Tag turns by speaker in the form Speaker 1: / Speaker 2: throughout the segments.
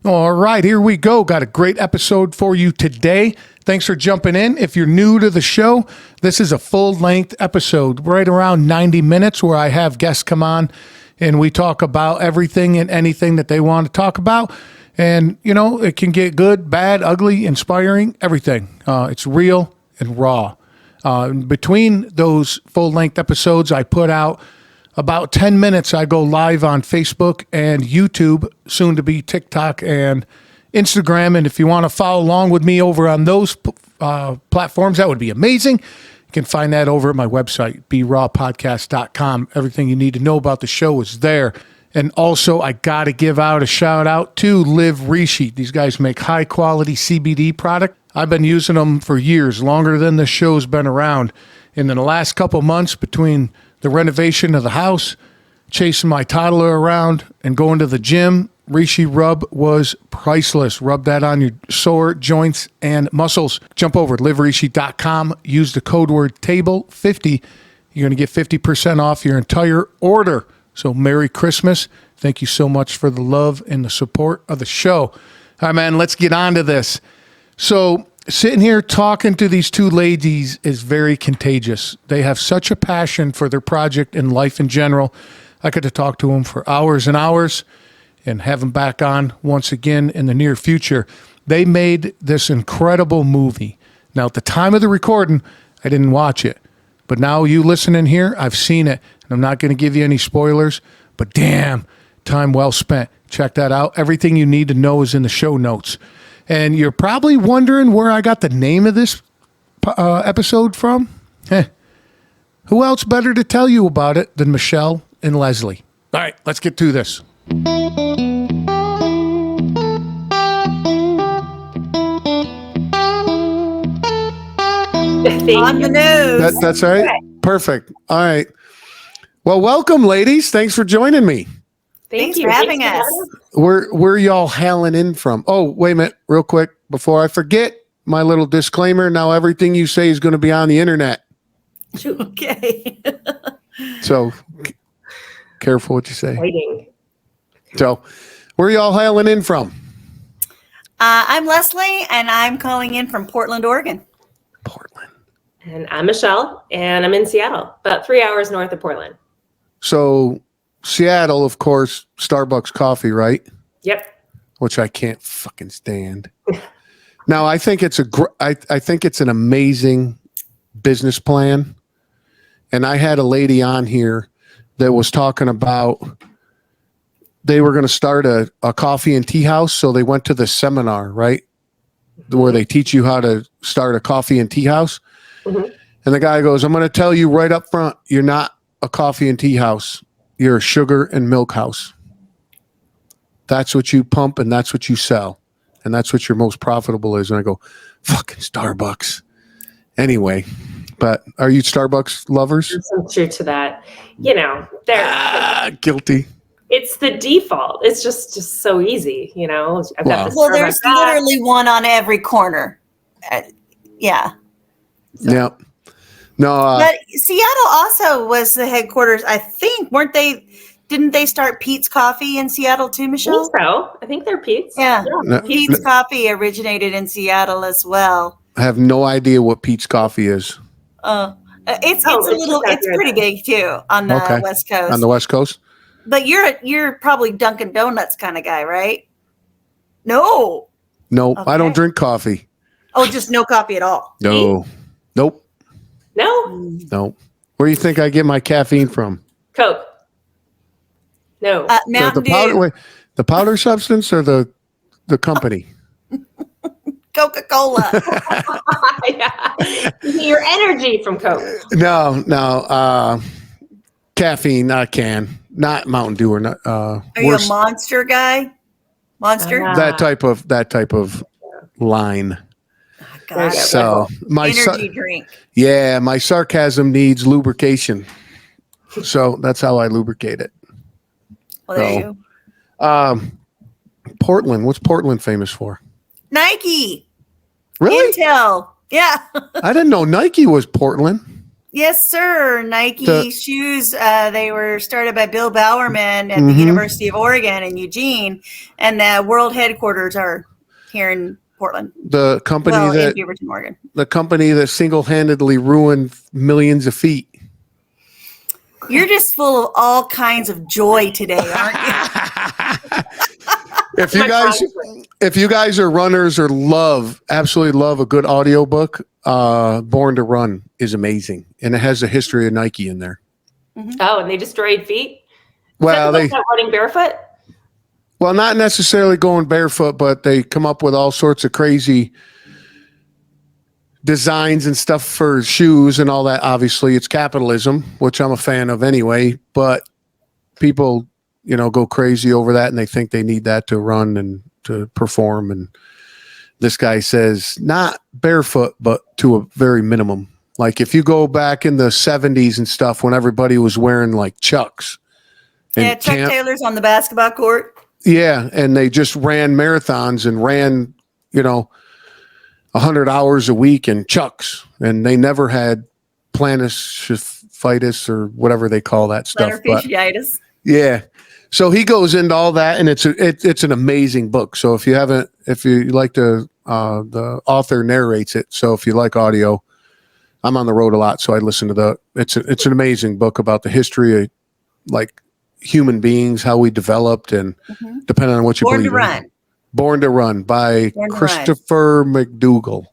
Speaker 1: All right, here we go. Got a great episode for you today. Thanks for jumping in. If you're new to the show, this is a full-length episode, right around 90 minutes, where I have guests come on and we talk about everything and anything that they want to talk about. And, you know, it can get good, bad, ugly, inspiring, everything. It's real and raw. Between those full-length episodes, I put out about 10 minutes. I go live on Facebook and YouTube, soon to be TikTok and Instagram. And if you want to follow along with me over on those platforms, that would be amazing. You can find that over at my website, brawpodcast.com. Everything you need to know about the show is there. And also, I got to give out a shout out to Live Rishi. These guys make high quality CBD product. I've been using them for years, longer than the show's been around. And in the last couple months, between the renovation of the house, chasing my toddler around, and going to the gym, Rishi Rub was priceless. Rub that on your sore joints and muscles. Jump over to liverishi.com. Use the code word TABLE50. You're going to get 50% off your entire order. So Merry Christmas. Thank you so much for the love and the support of the show. All right, man, let's get on to this. So sitting here talking to these two ladies is very contagious. They have such a passion for their project and life in general. I get to talk to them for hours and hours and have them back on once again in the near future. They made this incredible movie. Now, at the time of the recording, I didn't watch it. But now you listening here, I've seen it. And I'm not going to give you any spoilers, but damn, time well spent. Check that out. Everything you need to know is in the show notes. And you're probably wondering where I got the name of this episode from. Who else better to tell you about it than Michelle and Lesie? All right, let's get to this.
Speaker 2: On the news.
Speaker 1: That's right.
Speaker 2: Okay.
Speaker 1: Perfect. All right. Well, welcome, ladies. Thanks for joining me.
Speaker 2: Thanks for having us.
Speaker 1: Where y'all hailing in from? Oh, wait a minute, real quick, before I forget, my little disclaimer. Now everything you say is going to be on the internet.
Speaker 2: Okay.
Speaker 1: So careful what you say.
Speaker 3: Waiting.
Speaker 1: So where y'all hailing in from?
Speaker 2: I'm Leslie, and I'm calling in from Portland, Oregon.
Speaker 1: Portland.
Speaker 3: And I'm Michelle, and I'm in Seattle, about 3 hours north of Portland.
Speaker 1: So Seattle, of course, Starbucks coffee, right?
Speaker 3: Yep.
Speaker 1: Which I can't fucking stand. Now, I think it's I think it's an amazing business plan. And I had a lady on here that was talking about they were going to start a coffee and tea house. So they went to the seminar, right? Where they teach you how to start a coffee and tea house. Mm-hmm. And the guy goes, I'm going to tell you right up front, you're not a coffee and tea house. You're a sugar and milk house. That's what you pump and that's what you sell. And that's what your most profitable is. And I go, fucking Starbucks. Anyway, but are you Starbucks lovers?
Speaker 3: There's some truth to that. You know,
Speaker 1: Guilty.
Speaker 3: It's the default. It's just so easy, you know. I've got this
Speaker 2: there's literally one on every corner. Yeah.
Speaker 1: So. Yeah. No.
Speaker 2: But Seattle also was the headquarters, I think. Didn't they start Pete's Coffee in Seattle too, Michelle?
Speaker 3: I think they're Pete's.
Speaker 2: Yeah. Pete's Coffee originated in Seattle as well.
Speaker 1: I have no idea what Pete's Coffee is.
Speaker 2: It's pretty big too on the West Coast.
Speaker 1: On the West Coast?
Speaker 2: But you're probably Dunkin' Donuts kind of guy, right? No.
Speaker 1: Okay. I don't drink coffee.
Speaker 2: Oh, just no coffee at all.
Speaker 1: No. Nope.
Speaker 3: No.
Speaker 1: Where do you think I get my caffeine from?
Speaker 3: Coke. No.
Speaker 2: Mountain Dew.
Speaker 1: The powder substance or the company?
Speaker 2: Coca-Cola.
Speaker 3: Yeah. You get your energy from Coke.
Speaker 1: No. Caffeine, not can. Not Mountain Dew or not.
Speaker 2: Are you a Monster guy? Monster?
Speaker 1: That type of line.
Speaker 2: God.
Speaker 1: So my
Speaker 2: energy drink.
Speaker 1: Yeah, my sarcasm needs lubrication. So that's how I lubricate it.
Speaker 2: Well, there you go.
Speaker 1: Portland. What's Portland famous for?
Speaker 2: Nike.
Speaker 1: Really?
Speaker 2: Intel. Yeah.
Speaker 1: I didn't know Nike was Portland.
Speaker 2: Yes, sir. Nike shoes. They were started by Bill Bowerman at the University of Oregon in Eugene, and the world headquarters are here in Portland.
Speaker 1: The company
Speaker 2: in Beaverton, Oregon.
Speaker 1: The company that single-handedly ruined millions of feet.
Speaker 2: You're just full of all kinds of joy today, aren't you?
Speaker 1: If you guys are runners or absolutely love a good audiobook, Born to Run is amazing. And it has a history of Nike in there.
Speaker 3: Oh, and they destroyed feet?
Speaker 1: Well, they
Speaker 3: running barefoot?
Speaker 1: Well, not necessarily going barefoot, but they come up with all sorts of crazy designs and stuff for shoes and all that. Obviously, it's capitalism, which I'm a fan of anyway, but people, go crazy over that and they think they need that to run and to perform. And this guy says not barefoot, but to a very minimum. Like if you go back in the 70s and stuff when everybody was wearing like Chucks.
Speaker 2: Yeah, Chuck Taylor's on the basketball court.
Speaker 1: Yeah, and they just ran marathons and ran, 100 hours a week in Chucks, and they never had plantar or whatever they call that stuff.
Speaker 2: Plantar fasciitis.
Speaker 1: Yeah. So he goes into all that, and it's an amazing book. So if you like the author narrates it. So if you like audio, I'm on the road a lot, so I listen to it's an amazing book about the history of like human beings, how we developed, and depending on what you believe in. Born to Run by Christopher McDougall.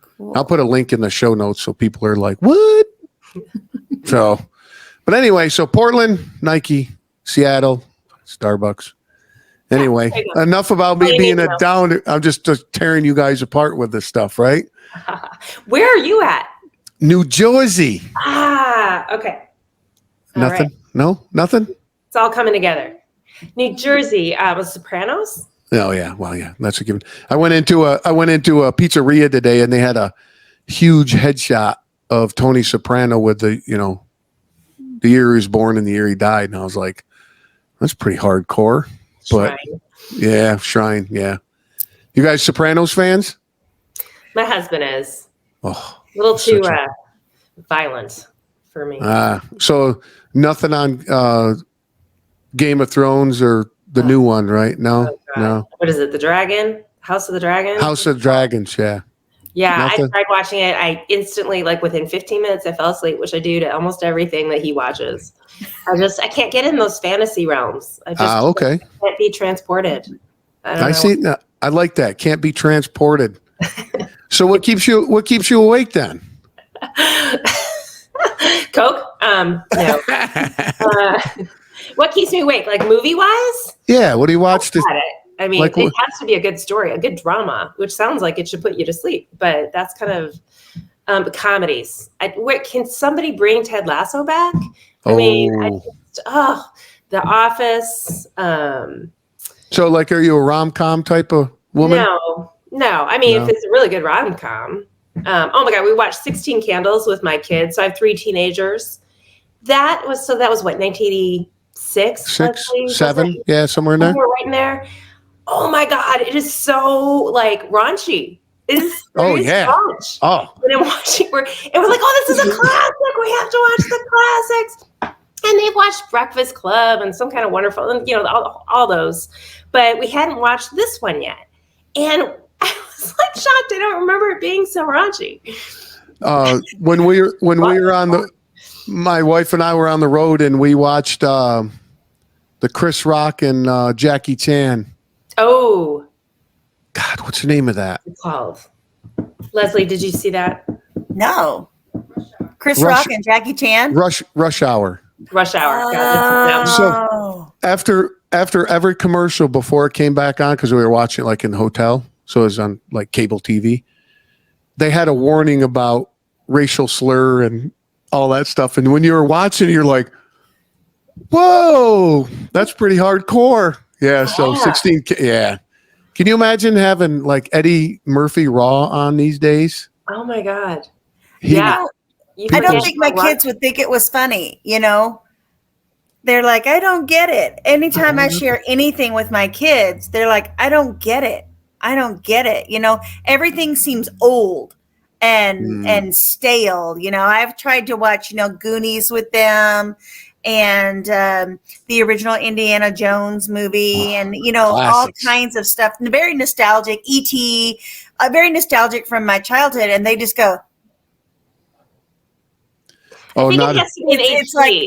Speaker 1: Cool. I'll put a link in the show notes so people are like, what? But anyway, so Portland, Nike, Seattle, Starbucks. Anyway, enough about me being a downer. I'm just tearing you guys apart with this stuff, right?
Speaker 3: Where are you at?
Speaker 1: New Jersey.
Speaker 3: Okay.
Speaker 1: Nothing? Right. No? Nothing?
Speaker 3: It's all coming together. New Jersey, was Sopranos?
Speaker 1: Oh yeah, well yeah, that's a given. I went into a pizzeria today, and they had a huge headshot of Tony Soprano with the year he was born and the year he died, and I was like, that's pretty hardcore. But Shrine, yeah. You guys Sopranos fans?
Speaker 3: My husband is.
Speaker 1: Oh,
Speaker 3: a little too violent for me.
Speaker 1: So nothing on Game of Thrones or the new one, right? No, no.
Speaker 3: What is it? The Dragon? House of the Dragon?
Speaker 1: House of Dragons, yeah.
Speaker 3: Yeah, nothing? I tried watching it. I instantly, within 15 minutes, I fell asleep, which I do to almost everything that he watches. I can't get in those fantasy realms. I just can't be transported. I see.
Speaker 1: I like that. Can't be transported. So what keeps you awake then?
Speaker 3: Coke? No. What keeps me awake? Like movie wise?
Speaker 1: Yeah. What do you watch?
Speaker 3: I mean, it has to be a good story, a good drama, which sounds like it should put you to sleep, but that's kind of comedies. Can somebody bring Ted Lasso back? I mean, The Office.
Speaker 1: So are you a rom-com type of woman?
Speaker 3: No. I mean, if it's a really good rom-com. Oh my God, we watched 16 Candles with my kids. So I have 3 teenagers. That was what, 1986?
Speaker 1: 6, 7, yeah, somewhere in there.
Speaker 3: Right in there. Oh my God, it is so raunchy. It is raunch.
Speaker 1: Oh.
Speaker 3: And I'm watching we're like, oh, this is a classic. We have to watch the classics. And they've watched Breakfast Club and Some Kind of Wonderful, and all those. But we hadn't watched this one yet. And I was shocked. I don't remember it being so raunchy.
Speaker 1: When we were on my wife and I were on the road, and we watched the Chris Rock and Jackie Chan.
Speaker 3: Oh.
Speaker 1: God, what's the name of that?
Speaker 3: It's called. Leslie, did you see that?
Speaker 2: No. Chris Rock and Jackie Chan?
Speaker 1: Rush Hour.
Speaker 3: Rush Hour.
Speaker 2: Oh.
Speaker 1: So after every commercial before it came back on, because we were watching it in the hotel, so it was on cable TV, they had a warning about racial slur and all that stuff. And when you were watching, you're like, whoa, that's pretty hardcore. Yeah. So 16. Yeah. Can you imagine having Eddie Murphy Raw on these days?
Speaker 3: Oh my God.
Speaker 2: I don't think my kids would think it was funny. They're like, I don't get it. Anytime I share anything with my kids, they're like, I don't get it. I don't get it. Everything seems old. and stale. I've tried to watch, Goonies with them, and the original Indiana Jones movie, and all kinds of stuff. And very nostalgic. E.T., very nostalgic from my childhood, and they just go.
Speaker 3: I think it has to be an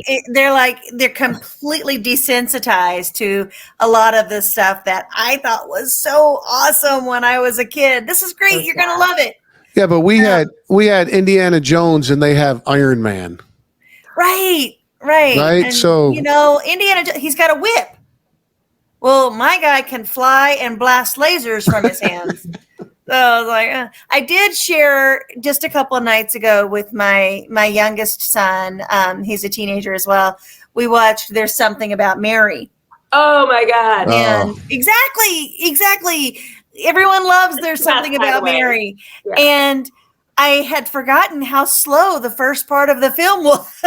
Speaker 2: it's they're completely desensitized to a lot of the stuff that I thought was so awesome when I was a kid. This is great. You're gonna love it.
Speaker 4: Yeah, but we had Indiana Jones and they have Iron Man.
Speaker 2: Right. And,
Speaker 4: so
Speaker 2: Indiana, he's got a whip. Well, my guy can fly and blast lasers from his hands. So I was like, I did share just a couple of nights ago with my youngest son. He's a teenager as well. We watched There's Something About Mary.
Speaker 3: Oh my God.
Speaker 2: And exactly. Everyone loves There's Something About Mary. Yeah. And I had forgotten how slow the first part of the film was.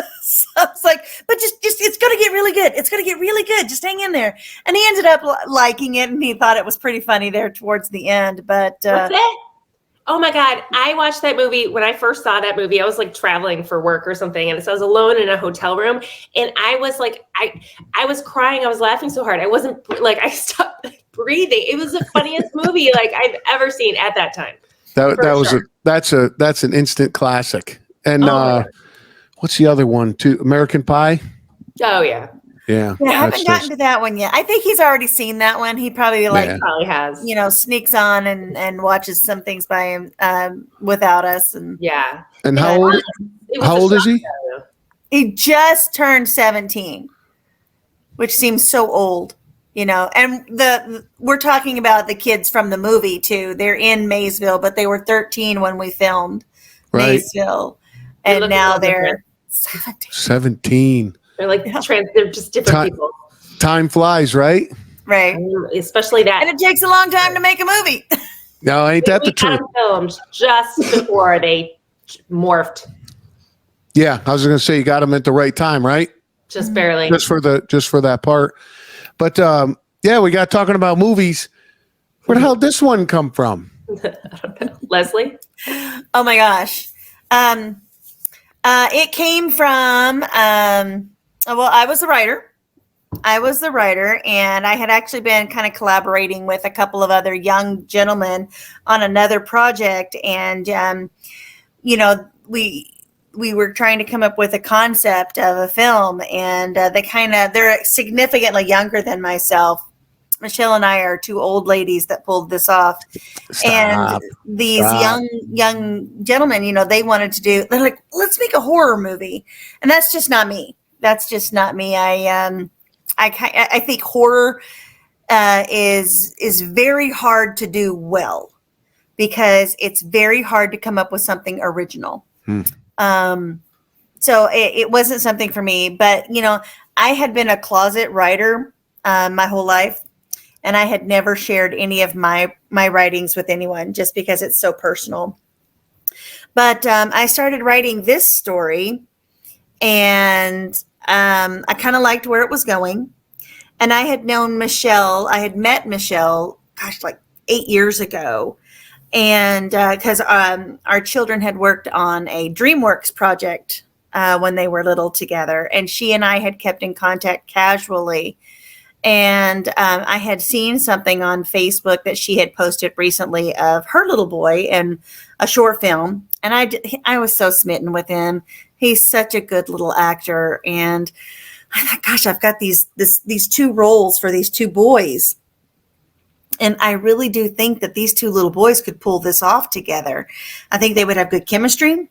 Speaker 2: I was like, but just it's going to get really good. It's going to get really good. Just hang in there. And he ended up liking it, and he thought it was pretty funny there towards the end. But
Speaker 3: what's it? Oh my God. I watched that movie. When I first saw that movie, I was like traveling for work or something. And so I was alone in a hotel room, and I was like, I was crying. I was laughing so hard. I wasn't I stopped breathing. It was the funniest movie I've ever seen at that time.
Speaker 4: That's an instant classic. And what's the other one too? American Pie.
Speaker 3: Oh yeah.
Speaker 2: Yeah, I haven't gotten to that one yet. I think he's already seen that one. He probably
Speaker 3: probably has.
Speaker 2: Sneaks on and watches some things by him without us. And
Speaker 3: yeah.
Speaker 4: And how old is he?
Speaker 2: He just turned 17, which seems so old. And we're talking about the kids from the movie too. They're in Maysville, but they were 13 when we filmed Maysville, and now they're 17.
Speaker 4: They're
Speaker 3: they're just different people.
Speaker 4: Time flies, right?
Speaker 2: Right.
Speaker 3: Especially that.
Speaker 2: And it takes a long time to make a movie.
Speaker 4: No, ain't that the truth?
Speaker 3: Filmed just before they morphed.
Speaker 4: Yeah, I was going to say you got them at the right time, right?
Speaker 3: Just barely.
Speaker 4: Just for that part. But we got talking about movies. Where the hell did this one come from?
Speaker 3: I don't know. Leslie?
Speaker 2: Oh my gosh. It came from I was the writer, and I had actually been kind of collaborating with a couple of other young gentlemen on another project, and we were trying to come up with a concept of a film, and they're significantly younger than myself. Michelle and I are two old ladies that pulled this off. And these young gentlemen, they wanted to they're like, let's make a horror movie. And that's just not me. I think horror is very hard to do well, because it's very hard to come up with something original. So it wasn't something for me, but I had been a closet writer my whole life, and I had never shared any of my writings with anyone, just because it's so personal. But I started writing this story, and I kind of liked where it was going. And I had known Michelle. I had met Michelle, 8 years ago. And because our children had worked on a DreamWorks project when they were little together. And she and I had kept in contact casually. And I had seen something on Facebook that she had posted recently of her little boy in a short film. And I was so smitten with him. He's such a good little actor. And I thought, gosh, I've got these two roles for these two boys. And I really do think that these two little boys could pull this off together. I think they would have good chemistry.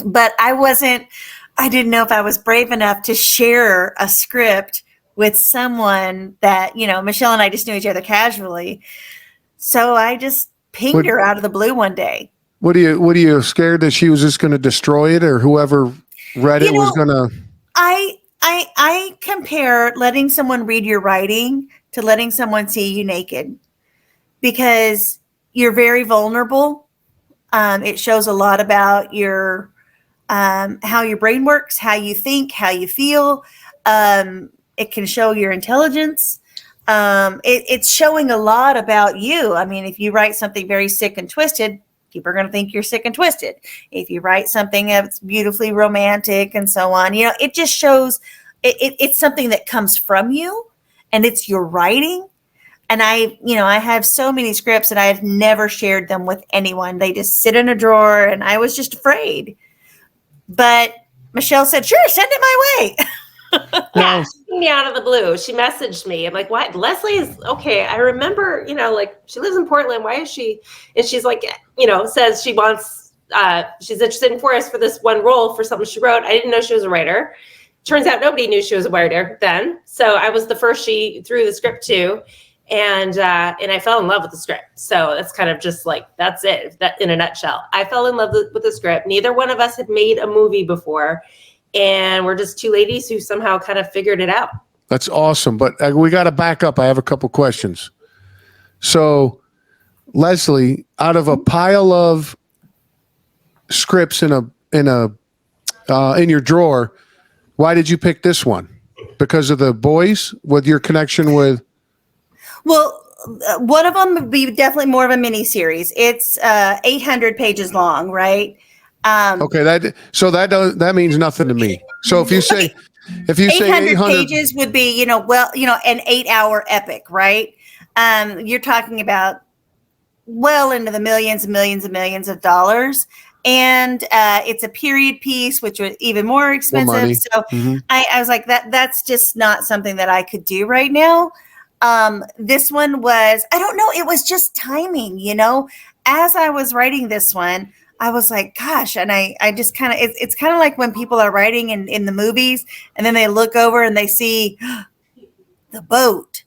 Speaker 2: But I didn't know if I was brave enough to share a script with someone that, Michelle and I just knew each other casually. So I just pinged her out of the blue one day.
Speaker 4: What are you scared that she was just going to destroy it, or whoever read it was going to?
Speaker 2: I compare letting someone read your writing to letting someone see you naked, because you're very vulnerable. It shows a lot about your how your brain works, how you think, how you feel. It can show your intelligence. It's showing a lot about you. I mean, if you write something very sick and twisted, people are going to think you're sick and twisted. If you write something that's beautifully romantic and so on, it just shows it's something that comes from you and it's your writing. And I have so many scripts and I have never shared them with anyone. They just sit in a drawer and I was just afraid. But Michelle said, sure, send it my way.
Speaker 3: Yeah, she came me out of the blue. She messaged me. I'm like, what? Leslie is okay. I remember, she lives in Portland. Why is she? And she's like, says she wants, she's interested in Forrest for this one role for something she wrote. I didn't know she was a writer. Turns out nobody knew she was a writer then. So I was the first she threw the script to. And I fell in love with the script. So that's kind of just like, that's it. That in a nutshell. I fell in love with the script. Neither one of us had made a movie before. And we're just two ladies who somehow kind of figured it out.
Speaker 4: That's awesome. But we got to back up. I have a couple questions. So, Leslie, out of a pile of scripts in your drawer, why did you pick this one? Because of the boys, with your connection with?
Speaker 2: Well, one of them would be definitely more of a mini series. It's 800 pages long, right?
Speaker 4: Okay, that means nothing to me. So if you say 800
Speaker 2: pages would be, an 8-hour epic, right? You're talking about well into the millions and millions and millions of dollars. And it's a period piece, which was even more expensive. So I was like, that's just not something that I could do right now. This one was, I don't know, it was just timing, as I was writing this one, I was like, gosh, and I just kind of, it's kind of like when people are writing in the movies and then they look over and they see the boat.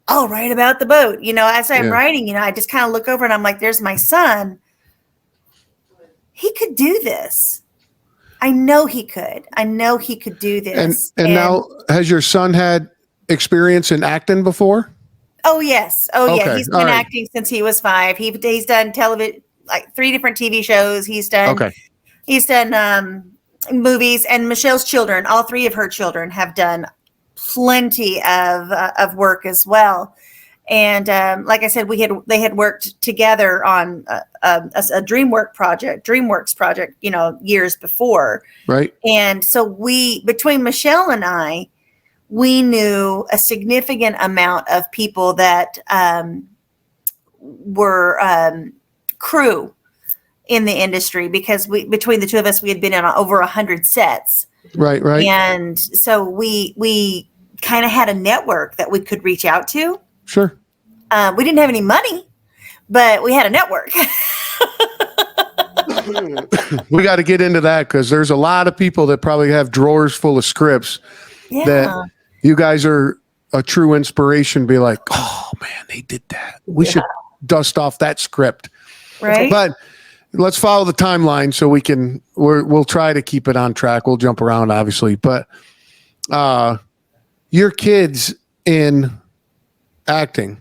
Speaker 2: I'll write about the boat, as I'm writing, I just kind of look over and I'm like, there's my son. He could do this. I know he could. Do this.
Speaker 4: And now, has your son had experience in acting before?
Speaker 2: Oh, yes. Oh, yeah.
Speaker 4: Okay.
Speaker 2: He's been acting since he was 5. He's done television, like 3 different TV shows. He's done movies, and Michelle's children, all 3 of her children have done plenty of work as well. And like I said, they had worked together on a DreamWorks project, years before. Right. And so between Michelle and I, we knew a significant amount of people that were crew in the industry, because between the two of us, we had been on over 100 sets. Right. And so we kind of had a network that we could reach out to.
Speaker 4: Sure.
Speaker 2: We didn't have any money, but we had a network.
Speaker 4: We got to get into that, because there's a lot of people that probably have drawers full of scripts that you guys are a true inspiration. Be like, oh man, they did that. We should dust off that script.
Speaker 2: Right.
Speaker 4: But let's follow the timeline so we'll try to keep it on track. We'll jump around, obviously, but your kids in acting.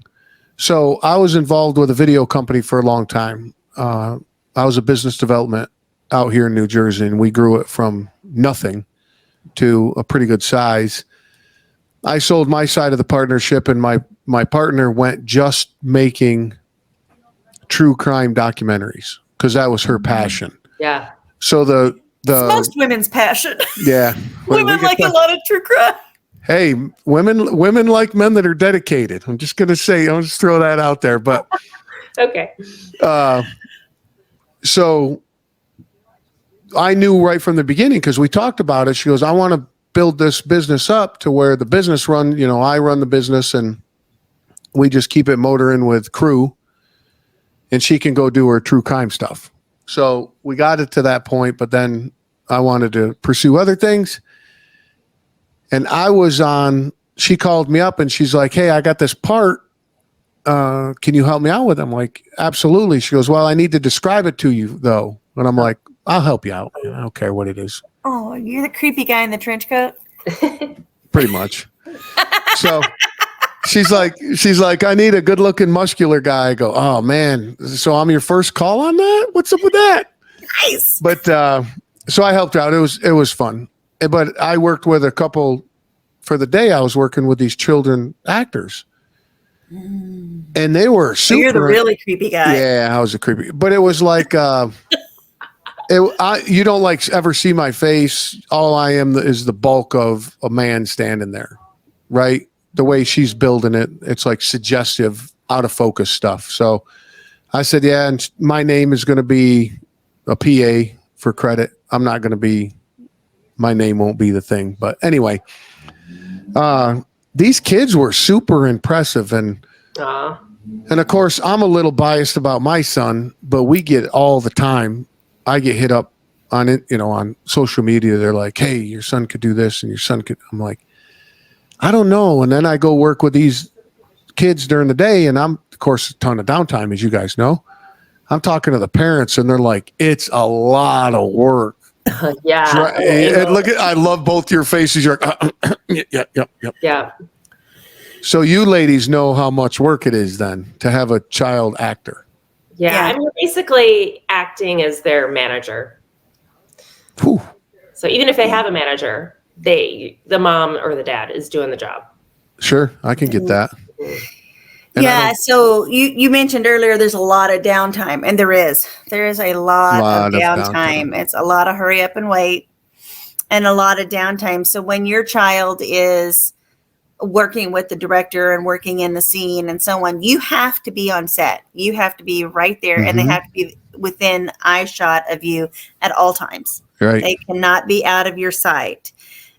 Speaker 4: So I was involved with a video company for a long time. I was a business development out here in New Jersey, and we grew it from nothing to a pretty good size. I sold my side of the partnership, and my partner went just making true crime documentaries, because that was her passion.
Speaker 3: Yeah.
Speaker 4: So
Speaker 2: it's most women's passion.
Speaker 4: Yeah.
Speaker 2: Women like a lot of true crime.
Speaker 4: Hey, women like men that are dedicated. I'm just going to say, I'll just throw that out there. But
Speaker 3: okay.
Speaker 4: So I knew right from the beginning, because we talked about it. She goes, I want to build this business up to where the business I run the business, and we just keep it motoring with crew, and she can go do her true crime stuff. So we got it to that point, but then I wanted to pursue other things. And she called me up and she's like, hey, I got this part. Can you help me out with it? I'm like, absolutely. She goes, well, I need to describe it to you though. And I'm like, I'll help you out. I don't care what it is.
Speaker 2: Oh, you're the creepy guy in the trench coat?
Speaker 4: Pretty much. So she's like, I need a good looking muscular guy. I go, oh man. So I'm your first call on that? What's up with that?
Speaker 2: Nice.
Speaker 4: But, so I helped her out. It was fun. But I worked with a couple for the day. I was working with these children actors, And they were
Speaker 2: So
Speaker 4: super.
Speaker 2: you're the really creepy guy.
Speaker 4: Yeah, I was a creepy. But it was like, you don't like ever see my face. All I am is the bulk of a man standing there, right? The way she's building it, it's like suggestive, out of focus stuff. So I said, yeah, and my name is going to be a PA for credit. I'm not going to be, my name won't be the thing. But anyway, these kids were super impressive. And of course, I'm a little biased about my son, but we get all the time. I get hit up on it, on social media. They're like, hey, your son could do this and your son could. I'm like, I don't know. And then I go work with these kids during the day, and I'm, of course, a ton of downtime, as you guys know. I'm talking to the parents, and they're like, it's a lot of work.
Speaker 3: Yeah.
Speaker 4: And look at, I love both your faces. You're like,
Speaker 3: Yeah.
Speaker 4: So you ladies know how much work it is then to have a child actor.
Speaker 3: Yeah. I mean, you're basically acting as their manager.
Speaker 4: Whew.
Speaker 3: So even if they have a manager, the mom or the dad is doing the job.
Speaker 4: Sure, I can get that. And
Speaker 2: yeah. So you mentioned earlier there's a lot of downtime, and there is a lot of downtime. It's a lot of hurry up and wait, and a lot of downtime. So when your child is working with the director and working in the scene and so on, you have to be on set. You have to be right there, and they have to be within eye shot of you at all times.
Speaker 4: Right.
Speaker 2: They cannot be out of your sight.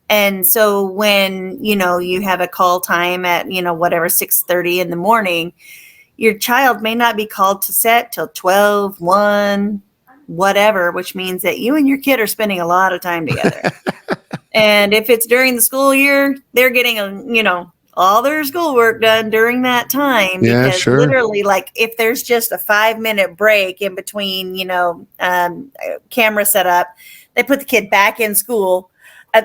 Speaker 2: And so when, you have a call time at, whatever, 6:30 in the morning, your child may not be called to set till 12, 1, whatever, which means that you and your kid are spending a lot of time together. And if it's during the school year, they're getting, all their schoolwork done during that time.
Speaker 4: Yeah,
Speaker 2: because
Speaker 4: sure.
Speaker 2: literally, like, if there's just a 5-minute break in between, camera setup, they put the kid back in school.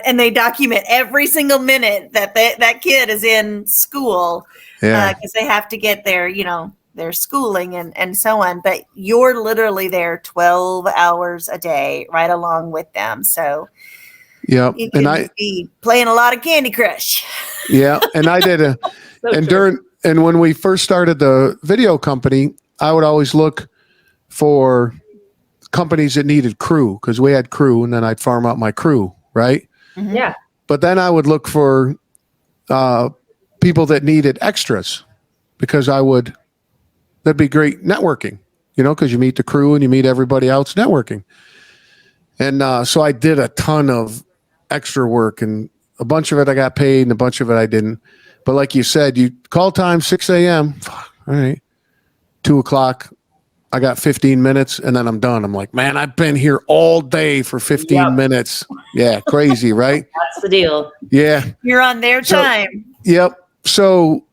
Speaker 2: And they document every single minute that that kid is in school, because they have to get their, their schooling and so on. But you're literally there 12 hours a day, right along with them. So
Speaker 4: yeah,
Speaker 2: you can be playing a lot of Candy Crush.
Speaker 4: Yeah, and I did and when we first started the video company, I would always look for companies that needed crew, because we had crew, and then I'd farm out my crew, right?
Speaker 2: Mm-hmm.
Speaker 3: Yeah.
Speaker 4: But then I would look for people that needed extras, because that'd be great networking, because you meet the crew and you meet everybody else networking. And so I did a ton of extra work, and a bunch of it I got paid and a bunch of it I didn't. But like you said, you call time 6 a.m. All right. 2 o'clock. I got 15 minutes and then I'm done. I'm like, man, I've been here all day for 15 minutes. Yeah. Crazy, right?
Speaker 3: That's the deal.
Speaker 4: Yeah.
Speaker 2: You're on their time.
Speaker 4: Yep. So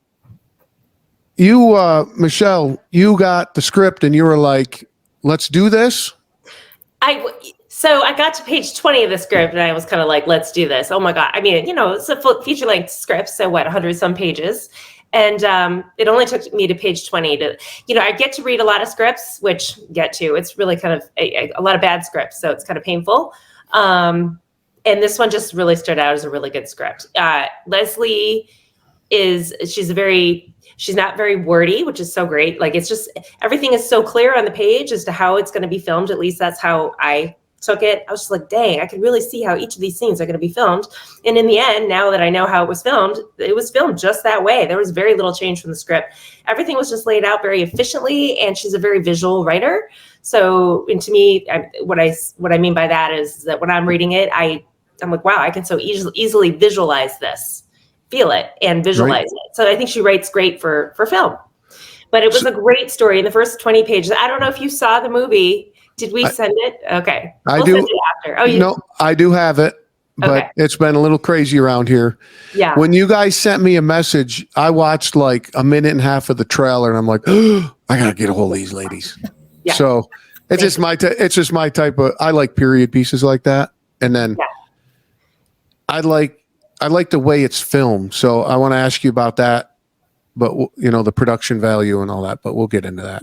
Speaker 4: you, Michelle, you got the script and you were like, let's do this.
Speaker 3: So I got to page 20 of the script and I was kind of like, let's do this. Oh my God. I mean, it's a full feature length script. So 100 some pages. And it only took me to page 20 to, I get to read a lot of scripts, it's really kind of a lot of bad scripts. So it's kind of painful. And this one just really stood out as a really good script. Lesie she's not very wordy, which is so great. Like, it's just, everything is so clear on the page as to how it's going to be filmed. At least that's how I took it. I was just like, dang, I could really see how each of these scenes are going to be filmed. And in the end, now that I know how it was filmed just that way. There was very little change from the script. Everything was just laid out very efficiently, and she's a very visual writer. So, and to me, what I mean by that is that when I'm reading it, I'm like, wow, I can so easily visualize this, feel it, and visualize it. So I think she writes great for film. But it was a great story in the first 20 pages. I don't know if you saw the movie. Did we send it? Okay.
Speaker 4: We'll send it
Speaker 3: after. Oh,
Speaker 4: no, I do have it, but it's been a little crazy around here.
Speaker 3: Yeah.
Speaker 4: When you guys sent me a message, I watched like a minute and a half of the trailer, and I'm like, oh, I gotta get a hold of these ladies. Yeah. So it's just my type of. I like period pieces like that, and then I like the way it's filmed. So I want to ask you about that. But, the production value and all that, but we'll get into that.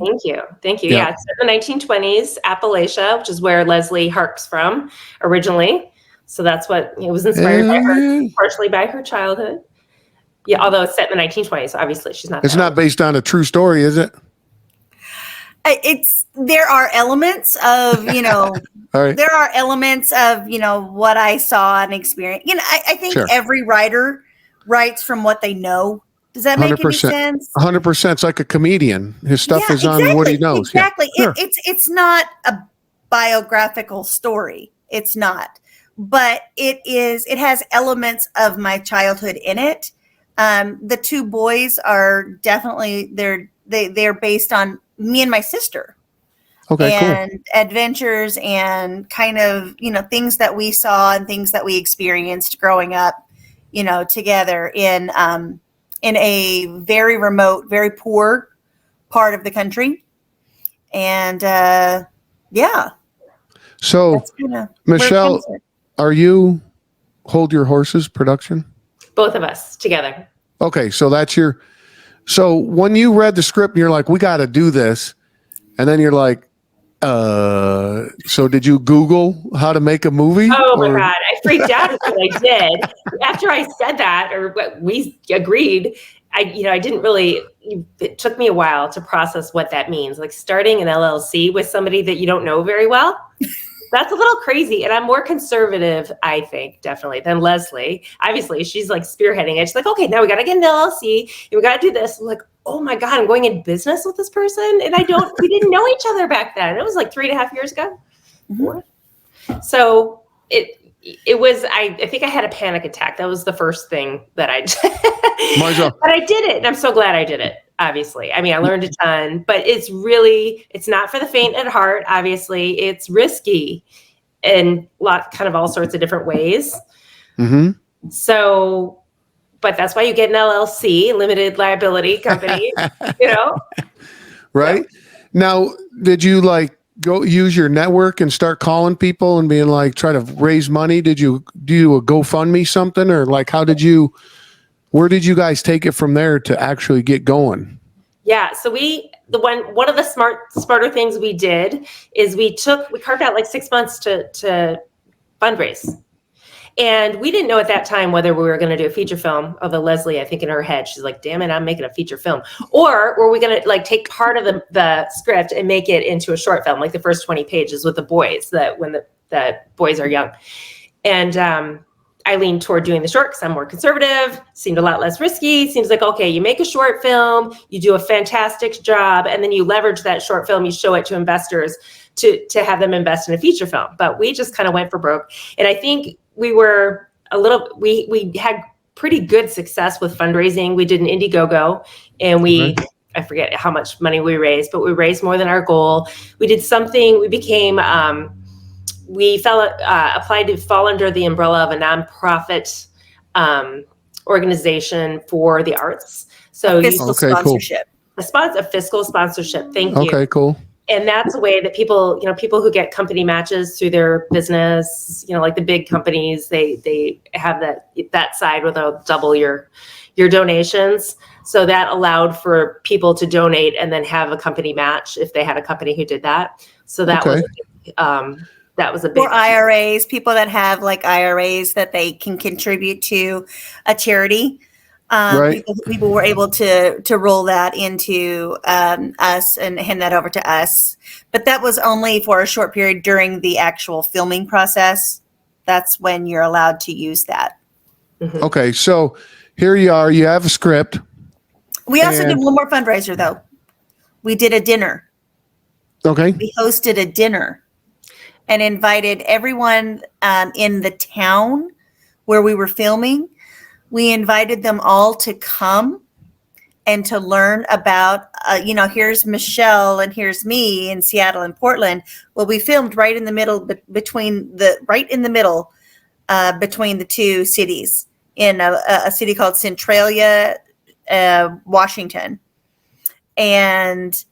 Speaker 3: Thank you. Yeah, it's in the 1920s, Appalachia, which is where Lesie harks from originally. So that's what it was inspired by her, partially by her childhood. Yeah, although it's set in the 1920s, obviously she's not.
Speaker 4: It's not based on a true story, is it?
Speaker 2: There are elements of,
Speaker 4: All right.
Speaker 2: there are elements of, what I saw and experienced. I think
Speaker 4: Sure.
Speaker 2: every writer writes from what they know. Does that make any
Speaker 4: 100%.
Speaker 2: sense?
Speaker 4: 100%. It's like a comedian. His stuff
Speaker 2: Yeah,
Speaker 4: is on what he knows.
Speaker 2: Exactly.
Speaker 4: Yeah. Sure.
Speaker 2: It's not a biographical story. It's not. But it has elements of my childhood in it. The two boys are definitely they're based on me and my sister.
Speaker 4: Okay,
Speaker 2: and adventures and kind of, things that we saw and things that we experienced growing up, together in a very remote, very poor part of the country. And yeah.
Speaker 4: So,
Speaker 2: That's kinda
Speaker 4: Michelle,
Speaker 2: where it comes
Speaker 4: are you Hold Your Horses production?
Speaker 3: Both of us together.
Speaker 4: Okay, so so when you read the script and you're like, we got to do this, and then you're like, so did you Google how to make a movie?
Speaker 3: Oh my God. I freaked out is what I did. After I said that, or what we agreed, I didn't really, it took me a while to process what that means. Like starting an LLC with somebody that you don't know very well. That's a little crazy. And I'm more conservative, I think, definitely, than Lesie. Obviously, she's like spearheading it. She's like, okay, now we got to get an LLC and we got to do this. I'm like, oh my God, I'm going in business with this person. And we didn't know each other back then. It was like 3.5 years ago. Mm-hmm. So it was, I think I had a panic attack. That was the first thing that I did. But I did it. And I'm so glad I did it. Obviously. I mean, I learned a ton, but it's not for the faint at heart. Obviously it's risky in all sorts of different ways. Mm-hmm. So, but that's why you get an LLC, limited liability company,
Speaker 4: Right.
Speaker 3: So.
Speaker 4: Now, did you go use your network and start calling people and being like, try to raise money? Did you do a GoFundMe something, or where did you guys take it from there to actually get going?
Speaker 3: Yeah. So one of the smarter things we did is we carved out 6 months to fundraise. And we didn't know at that time whether we were going to do a feature film. Although Lesie, I think in her head, she's like, damn it, I'm making a feature film. Or were we going to take part of the script and make it into a short film, like the first 20 pages with the boys, when the boys are young. And I leaned toward doing the short because I'm more conservative, seemed a lot less risky. Seems like, okay, you make a short film, you do a fantastic job, and then you leverage that short film, you show it to investors to have them invest in a feature film. But we just kind of went for broke. And I think we had pretty good success with fundraising. We did an Indiegogo, and I forget how much money we raised, but we raised more than our goal. We did something, we became, applied to fall under the umbrella of a nonprofit organization for the arts. So
Speaker 2: fiscal sponsorship.
Speaker 3: A fiscal sponsorship. Thank you.
Speaker 4: Okay, cool.
Speaker 3: And that's a way that people who get company matches through their business, like the big companies, they have that side where they'll double your donations. So that allowed for people to donate and then have a company match if they had a company who did that. So that was a big.
Speaker 2: Or IRAs, people that have IRAs that they can contribute to a charity.
Speaker 4: Right.
Speaker 2: People were able to roll that into us and hand that over to us. But that was only for a short period during the actual filming process. That's when you're allowed to use that.
Speaker 3: Mm-hmm.
Speaker 4: Okay, so here you are. You have a script.
Speaker 2: We also did one more fundraiser, though. We did a dinner.
Speaker 4: Okay.
Speaker 2: We hosted a dinner and invited everyone in the town where we were filming. We invited them all to come and to learn about, here's Michelle and here's me in Seattle and Portland. Well, we filmed right in the middle between the two cities in a city called Centralia, Washington. And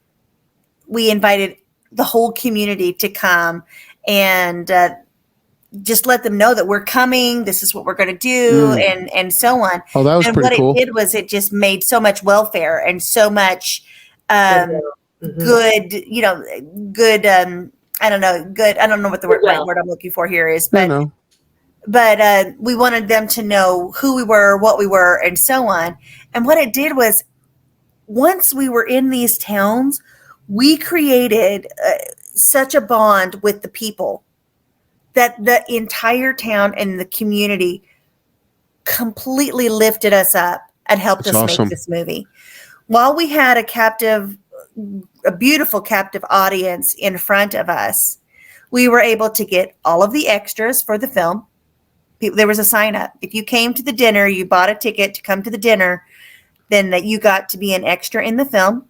Speaker 2: we invited the whole community to come and just let them know that we're coming. This is what we're going to do, and so on.
Speaker 4: Oh, that was pretty cool.
Speaker 2: And what it did was it just made so much welfare and so much good. Good. I don't know what the right word I'm looking for here is, but but we wanted them to know who we were, what we were, and so on. And what it did was, once we were in these towns, we created such a bond with the people that the entire town and the community completely lifted us up and helped
Speaker 4: That's
Speaker 2: us
Speaker 4: awesome.
Speaker 2: make this movie. While we had a beautiful captive audience in front of us, we were able to get all of the extras for the film. There was a sign up. If you came to the dinner, you bought a ticket to come to the dinner, then that you got to be an extra in the film.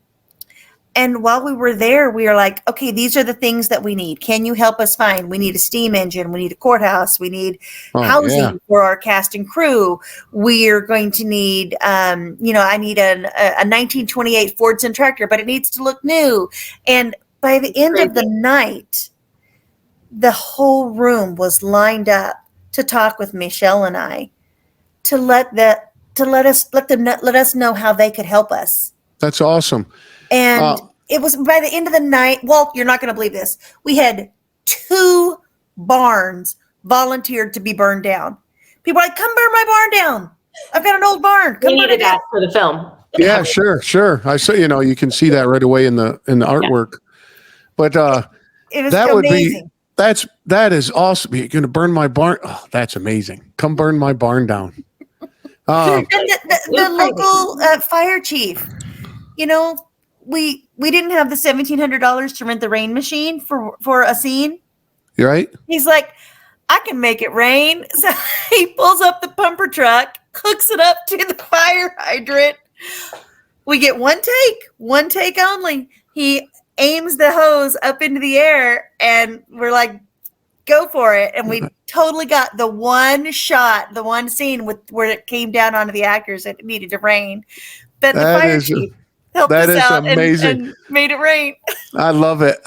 Speaker 2: And while we were there, we were like, okay, these are the things that we need. Can you help us find? We need a steam engine. We need a courthouse. We need housing for our cast and crew. We're going to need, I need a 1928 Fordson tractor, but it needs to look new. And by the end of the night, the whole room was lined up to talk with Michelle and I, to let us know how they could help us.
Speaker 4: That's awesome.
Speaker 2: And it was by the end of the night. Well, you're not going to believe this. We had 2 barns volunteered to be burned down. People are like, come burn my barn down. I've got an old barn. Come
Speaker 3: We
Speaker 2: burn
Speaker 3: needed
Speaker 2: it down.
Speaker 3: that for the film.
Speaker 4: Yeah, sure. I saw, you can see that right away in the artwork. But
Speaker 2: It was
Speaker 4: that
Speaker 2: amazing.
Speaker 4: that is awesome. You're going to burn my barn. Oh, that's amazing. Come burn my barn down.
Speaker 2: And the local fire chief, we didn't have the $1,700 to rent the rain machine for a scene.
Speaker 4: You right?
Speaker 2: He's like, I can make it rain. So he pulls up the pumper truck, hooks it up to the fire hydrant. We get one take only. He aims the hose up into the air, and we're like, go for it. And we totally got the one shot, the one scene where it came down onto the actors that it needed to rain. But the fire chief helped us out and made it rain.
Speaker 4: I love it.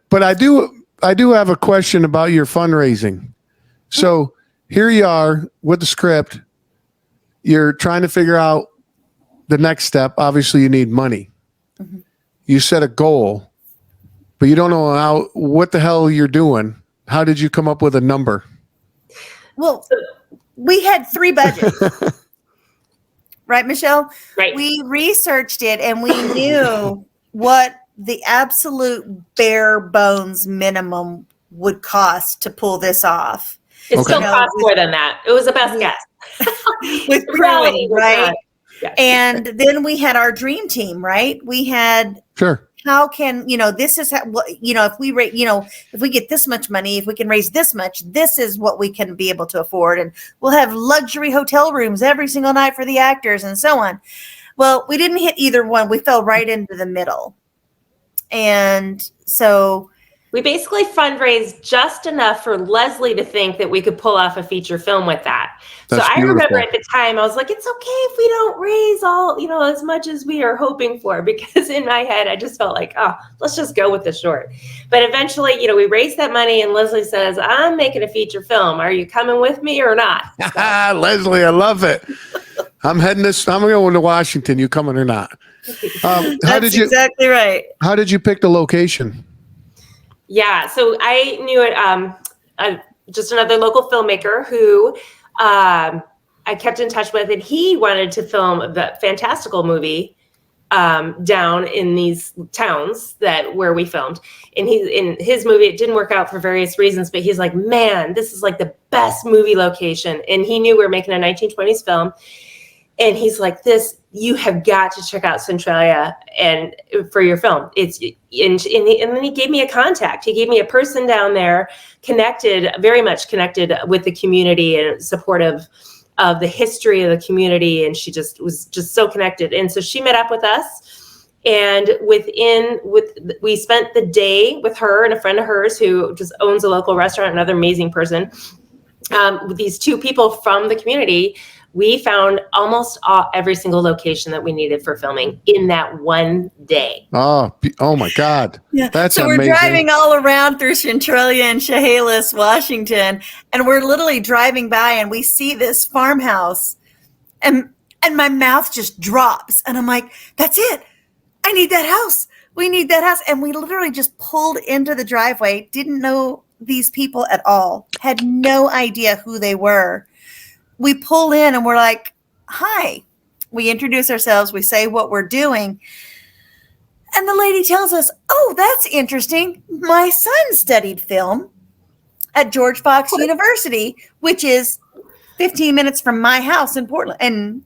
Speaker 4: But I do have a question about your fundraising. So here you are with the script. You're trying to figure out the next step. Obviously, you need money. Mm-hmm. You set a goal, but you don't know what the hell you're doing. How did you come up with a number?
Speaker 2: Well, we had 3 budgets. Right, Michelle?
Speaker 3: Right.
Speaker 2: We researched it, and we knew what the absolute bare bones minimum would cost to pull this off.
Speaker 3: It still cost more than that. It was a best guess.
Speaker 2: With crewing, right?
Speaker 3: Yeah.
Speaker 2: And then we had our dream team, right? We had how can this is how, if we rate, if we get this much money, if we can raise this much, this is what we can be able to afford, and we'll have luxury hotel rooms every single night for the actors and so on. Well, we didn't hit either one. We fell right into the middle, and so
Speaker 3: we basically fundraised just enough for Leslie to think that we could pull off a feature film with that.
Speaker 4: That's
Speaker 3: so I
Speaker 4: beautiful.
Speaker 3: remember at the time, I was like, it's okay if we don't raise all, as much as we are hoping for, because in my head, I just felt like, let's just go with the short. But eventually, we raised that money, and Leslie says, I'm making a feature film. Are you coming with me or not?
Speaker 4: Leslie, I love it. I'm going to Washington. You coming or not?
Speaker 2: That's exactly right.
Speaker 4: How did you pick the location?
Speaker 3: Yeah, so I knew it. Just another local filmmaker who I kept in touch with, and he wanted to film the fantastical movie down in these towns where we filmed. And in his movie, it didn't work out for various reasons, but he's like, man, this is like the best movie location. And he knew we were making a 1920s film. And he's like, you have got to check out Centralia and for your film. And then he gave me a contact. He gave me a person down there very much connected with the community and supportive of the history of the community. And she was so connected. And so she met up with us, and we spent the day with her and a friend of hers who just owns a local restaurant, another amazing person. With these 2 people from the community, we found almost every single location that we needed for filming in that one day.
Speaker 4: Oh my God.
Speaker 2: Yeah.
Speaker 4: That's
Speaker 2: so
Speaker 4: amazing.
Speaker 2: We're driving all around through Centralia and Chehalis, Washington, and we're literally driving by, and we see this farmhouse, and my mouth just drops, and I'm like, that's it. I need that house. We need that house. And we literally just pulled into the driveway, didn't know these people at all, had no idea who they were. We pull in and we're like, hi. We introduce ourselves. We say what we're doing. And the lady tells us, oh, that's interesting. My son studied film at George Fox University, which is 15 minutes from my house in Portland, in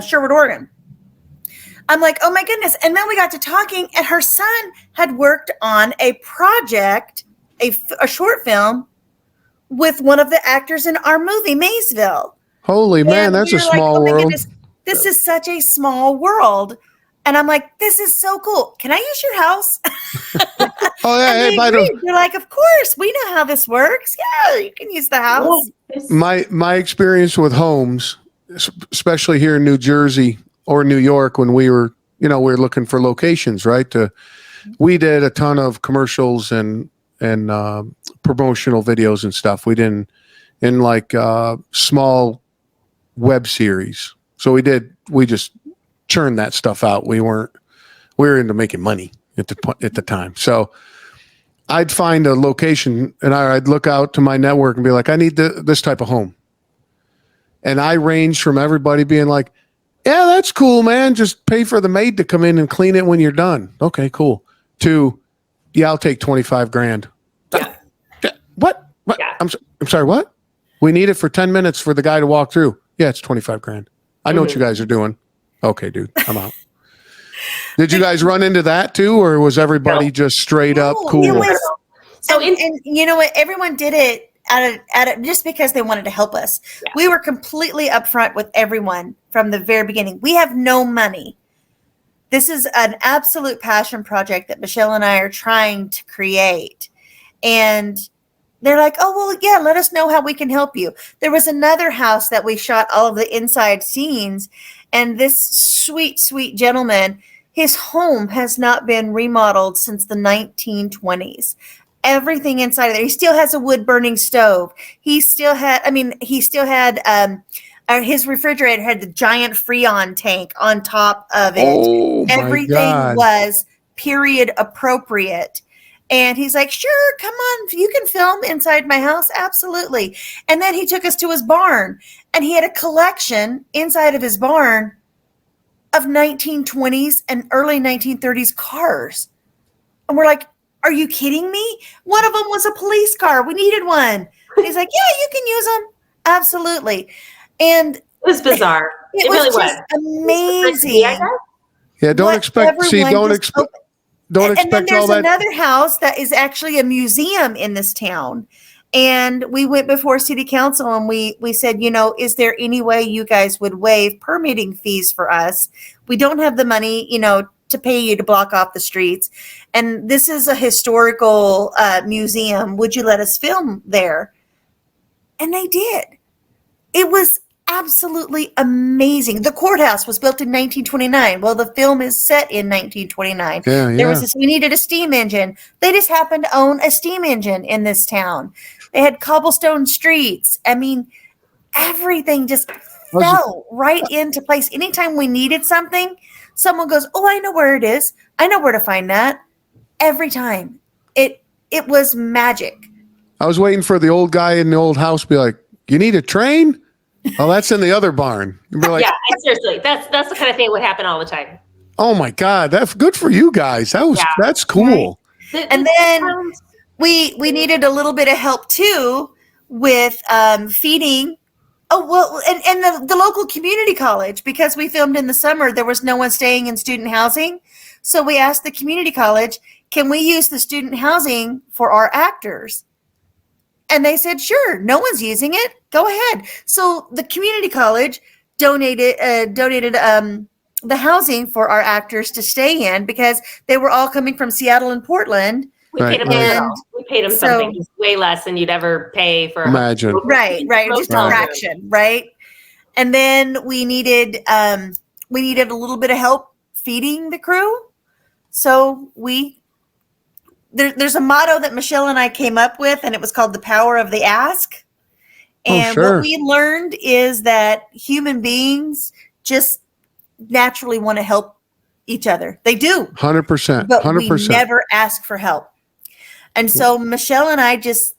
Speaker 2: Sherwood, Oregon. I'm like, oh my goodness. And then we got to talking, and her son had worked on a project, a short film with one of the actors in our movie, Maysville.
Speaker 4: Holy man,
Speaker 2: And
Speaker 4: that's
Speaker 2: we
Speaker 4: a
Speaker 2: were like,
Speaker 4: small
Speaker 2: oh my
Speaker 4: world.
Speaker 2: goodness, this is such a small world. And I'm like, this is so cool. Can I use your house?
Speaker 4: Oh yeah,
Speaker 2: And
Speaker 4: hey,
Speaker 2: they
Speaker 4: by the
Speaker 2: agreed. They're like, of course, we know how this works. Yeah, you can use the house.
Speaker 4: my experience with homes, especially here in New Jersey or New York, when we were looking for locations, right? We did a ton of commercials and promotional videos and stuff. We didn't in like small web series. So we just churned that stuff out. We were into making money at the time. So I'd find a location and I'd look out to my network and be like, I need this type of home. And I ranged from everybody being like, yeah, that's cool, man. Just pay for the maid to come in and clean it when you're done. Okay, cool. To, yeah, I'll take 25 grand.
Speaker 3: Yeah.
Speaker 4: What?
Speaker 3: Yeah.
Speaker 4: I'm sorry, what? We need it for 10 minutes for the guy to walk through. Yeah, it's 25 grand. I know what you guys are doing. Okay, dude, I'm out. Did you guys run into that too, or was everybody just straight up
Speaker 2: No,
Speaker 4: cool?
Speaker 2: it was-
Speaker 3: So
Speaker 2: and you know what? Everyone did it at it just because they wanted to help us.
Speaker 3: Yeah.
Speaker 2: We were completely upfront with everyone from the very beginning. We have no money. This is an absolute passion project that Michelle and I are trying to create. And they're like, oh, well, yeah, let us know how we can help you. There was another house that we shot all of the inside scenes. And this sweet, sweet gentleman, his home has not been remodeled since the 1920s. Everything inside of there. He still has a wood burning stove. He still had his refrigerator had the giant Freon tank on top of it.
Speaker 4: Oh my
Speaker 2: Everything
Speaker 4: God.
Speaker 2: was period appropriate. And he's like, sure, come on, you can film inside my house. Absolutely. And then he took us to his barn, and he had a collection inside of his barn of 1920s and early 1930s cars. And we're like, are you kidding me? One of them was a police car. We needed one. And he's like, yeah, you can use them. Absolutely. And
Speaker 3: it was bizarre.
Speaker 2: it
Speaker 3: really
Speaker 2: was just amazing.
Speaker 3: Yeah,
Speaker 4: Yeah, don't
Speaker 2: What
Speaker 4: expect. See,
Speaker 2: everyone
Speaker 4: don't
Speaker 2: just
Speaker 4: expect. Don't
Speaker 2: And then
Speaker 4: expect
Speaker 2: there's
Speaker 4: all that.
Speaker 2: another house that is actually a museum in this town. And we went before city council and we said, is there any way you guys would waive permitting fees for us? We don't have the money, to pay you to block off the streets. And this is a historical museum. Would you let us film there? And they did. It was absolutely amazing. The courthouse was built in 1929. Well, the film is set in 1929.
Speaker 4: Yeah,
Speaker 2: There was we needed a steam engine. They just happened to own a steam engine in this town. They had cobblestone streets. I mean, everything just fell right into place. Anytime we needed something, someone goes, oh, I know where it is. I know where to find that. Every time. It was magic.
Speaker 4: I was waiting for the old guy in the old house to be like, you need a train? Oh, that's in the other barn. You'd be like,
Speaker 3: yeah, seriously, that's the kind of thing that would happen all the time.
Speaker 4: oh my God, that's good for you guys. That's cool.
Speaker 2: And then we needed a little bit of help too with feeding. Oh, well, and the local community college, because we filmed in the summer, there was no one staying in student housing. So we asked the community college, can we use the student housing for our actors? And they said, sure, no one's using it. Go ahead. So the community college donated the housing for our actors to stay in because they were all coming from Seattle and Portland.
Speaker 3: We paid them
Speaker 2: And
Speaker 3: we paid them something just way less than you'd ever pay for.
Speaker 4: Imagine.
Speaker 2: Right. Just a fraction, right? And then we needed a little bit of help feeding the crew. So there's a motto that Michelle and I came up with, and it was called the power of the ask. And what we learned is that human beings just naturally want to help each other. They do.
Speaker 4: 100%.
Speaker 2: But
Speaker 4: 100%.
Speaker 2: we never ask for help. And so Michelle and I just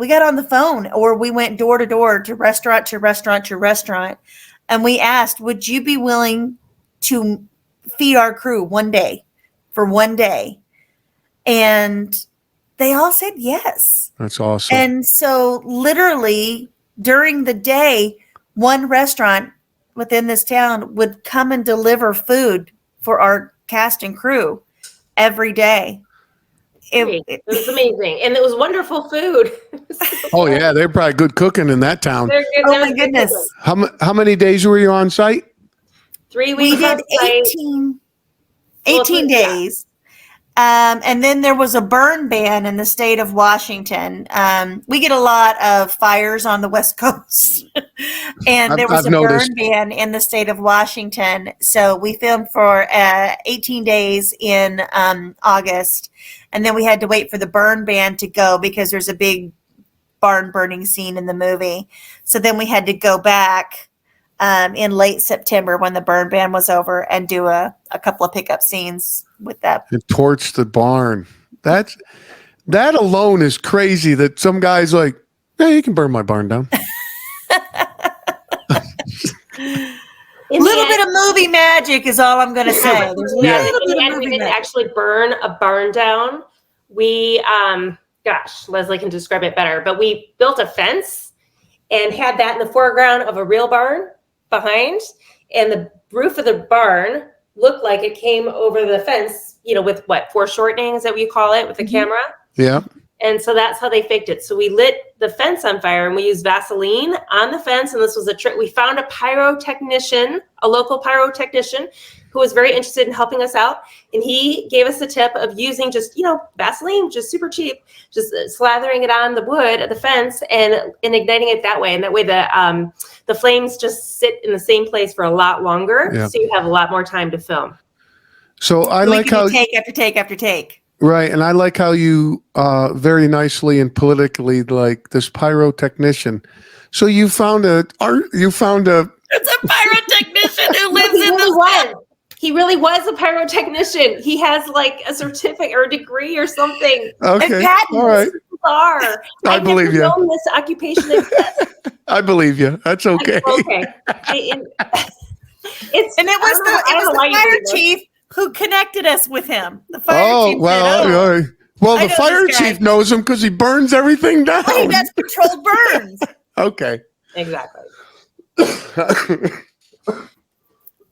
Speaker 2: on the phone, or we went door to door, to restaurant to restaurant to restaurant, and we asked, would you be willing to feed our crew for one day? And they all said yes.
Speaker 4: That's awesome.
Speaker 2: And so literally during the day, one restaurant within this town would come and deliver food for our cast and crew every day.
Speaker 3: It was amazing. And it was wonderful food.
Speaker 4: Oh yeah, they're probably good cooking in that town.
Speaker 2: Oh my goodness.
Speaker 4: How many days were you on site?
Speaker 3: 3
Speaker 2: We
Speaker 3: weeks.
Speaker 2: did
Speaker 3: on site.
Speaker 2: 18 days. And then there was a burn ban in the state of Washington. We get a lot of fires on the West Coast. And there was
Speaker 4: I've
Speaker 2: a
Speaker 4: noticed.
Speaker 2: burn ban in the state of Washington. So we filmed for 18 days in August. And then we had to wait for the burn ban to go because there's a big barn burning scene in the movie. So then we had to go back in late September when the burn ban was over and do a couple of pickup scenes with that.
Speaker 4: And torch the barn. That alone is crazy. That some guy's like, yeah, you can burn my barn down.
Speaker 3: In the
Speaker 2: Little
Speaker 3: end-
Speaker 2: bit of movie magic is all I'm going to say. There's a
Speaker 3: Yeah,
Speaker 2: little
Speaker 3: in
Speaker 2: bit
Speaker 3: the
Speaker 2: of
Speaker 3: end, we
Speaker 2: movie
Speaker 3: didn't
Speaker 2: magic.
Speaker 3: actually burn a barn down. We, Leslie can describe it better, but we built a fence and had that in the foreground of a real barn behind. And the roof of the barn looked like it came over the fence, with foreshortenings that we call it with the camera.
Speaker 4: Yeah.
Speaker 3: And so that's how they faked it. So we lit the fence on fire and we used Vaseline on the fence. And this was a trick. We found a local pyrotechnician who was very interested in helping us out. And he gave us the tip of using just, Vaseline, just super cheap, just slathering it on the wood of the fence and igniting it that way. And that way the flames just sit in the same place for a lot longer.
Speaker 4: Yeah.
Speaker 3: So you have a lot more time to film.
Speaker 4: So I
Speaker 2: We
Speaker 4: like
Speaker 2: can
Speaker 4: how
Speaker 2: do take after take after take.
Speaker 4: right, and I like how you very nicely and politically like this pyrotechnician. So you found a.
Speaker 2: It's a pyrotechnician who lives
Speaker 3: He
Speaker 2: in
Speaker 3: really
Speaker 2: the
Speaker 3: was. He really was a pyrotechnician. He has like a certificate or a degree or something.
Speaker 4: Okay,
Speaker 2: patents.
Speaker 4: all right,
Speaker 3: Bizarre.
Speaker 4: I believe
Speaker 3: never
Speaker 4: you.
Speaker 3: known this occupation exists.
Speaker 4: I believe you. That's okay.
Speaker 3: Okay. It's
Speaker 2: And it was
Speaker 3: I don't know why
Speaker 2: the
Speaker 3: you
Speaker 2: fire
Speaker 3: do this.
Speaker 2: chief who connected us with him. The fire
Speaker 4: Oh
Speaker 2: chief
Speaker 4: well,
Speaker 2: said,
Speaker 4: all right. Well,
Speaker 2: I
Speaker 4: the
Speaker 2: know
Speaker 4: fire
Speaker 2: this guy.
Speaker 4: chief knows him because he burns everything down.
Speaker 2: oh, that's controlled burns.
Speaker 4: Okay.
Speaker 3: Exactly.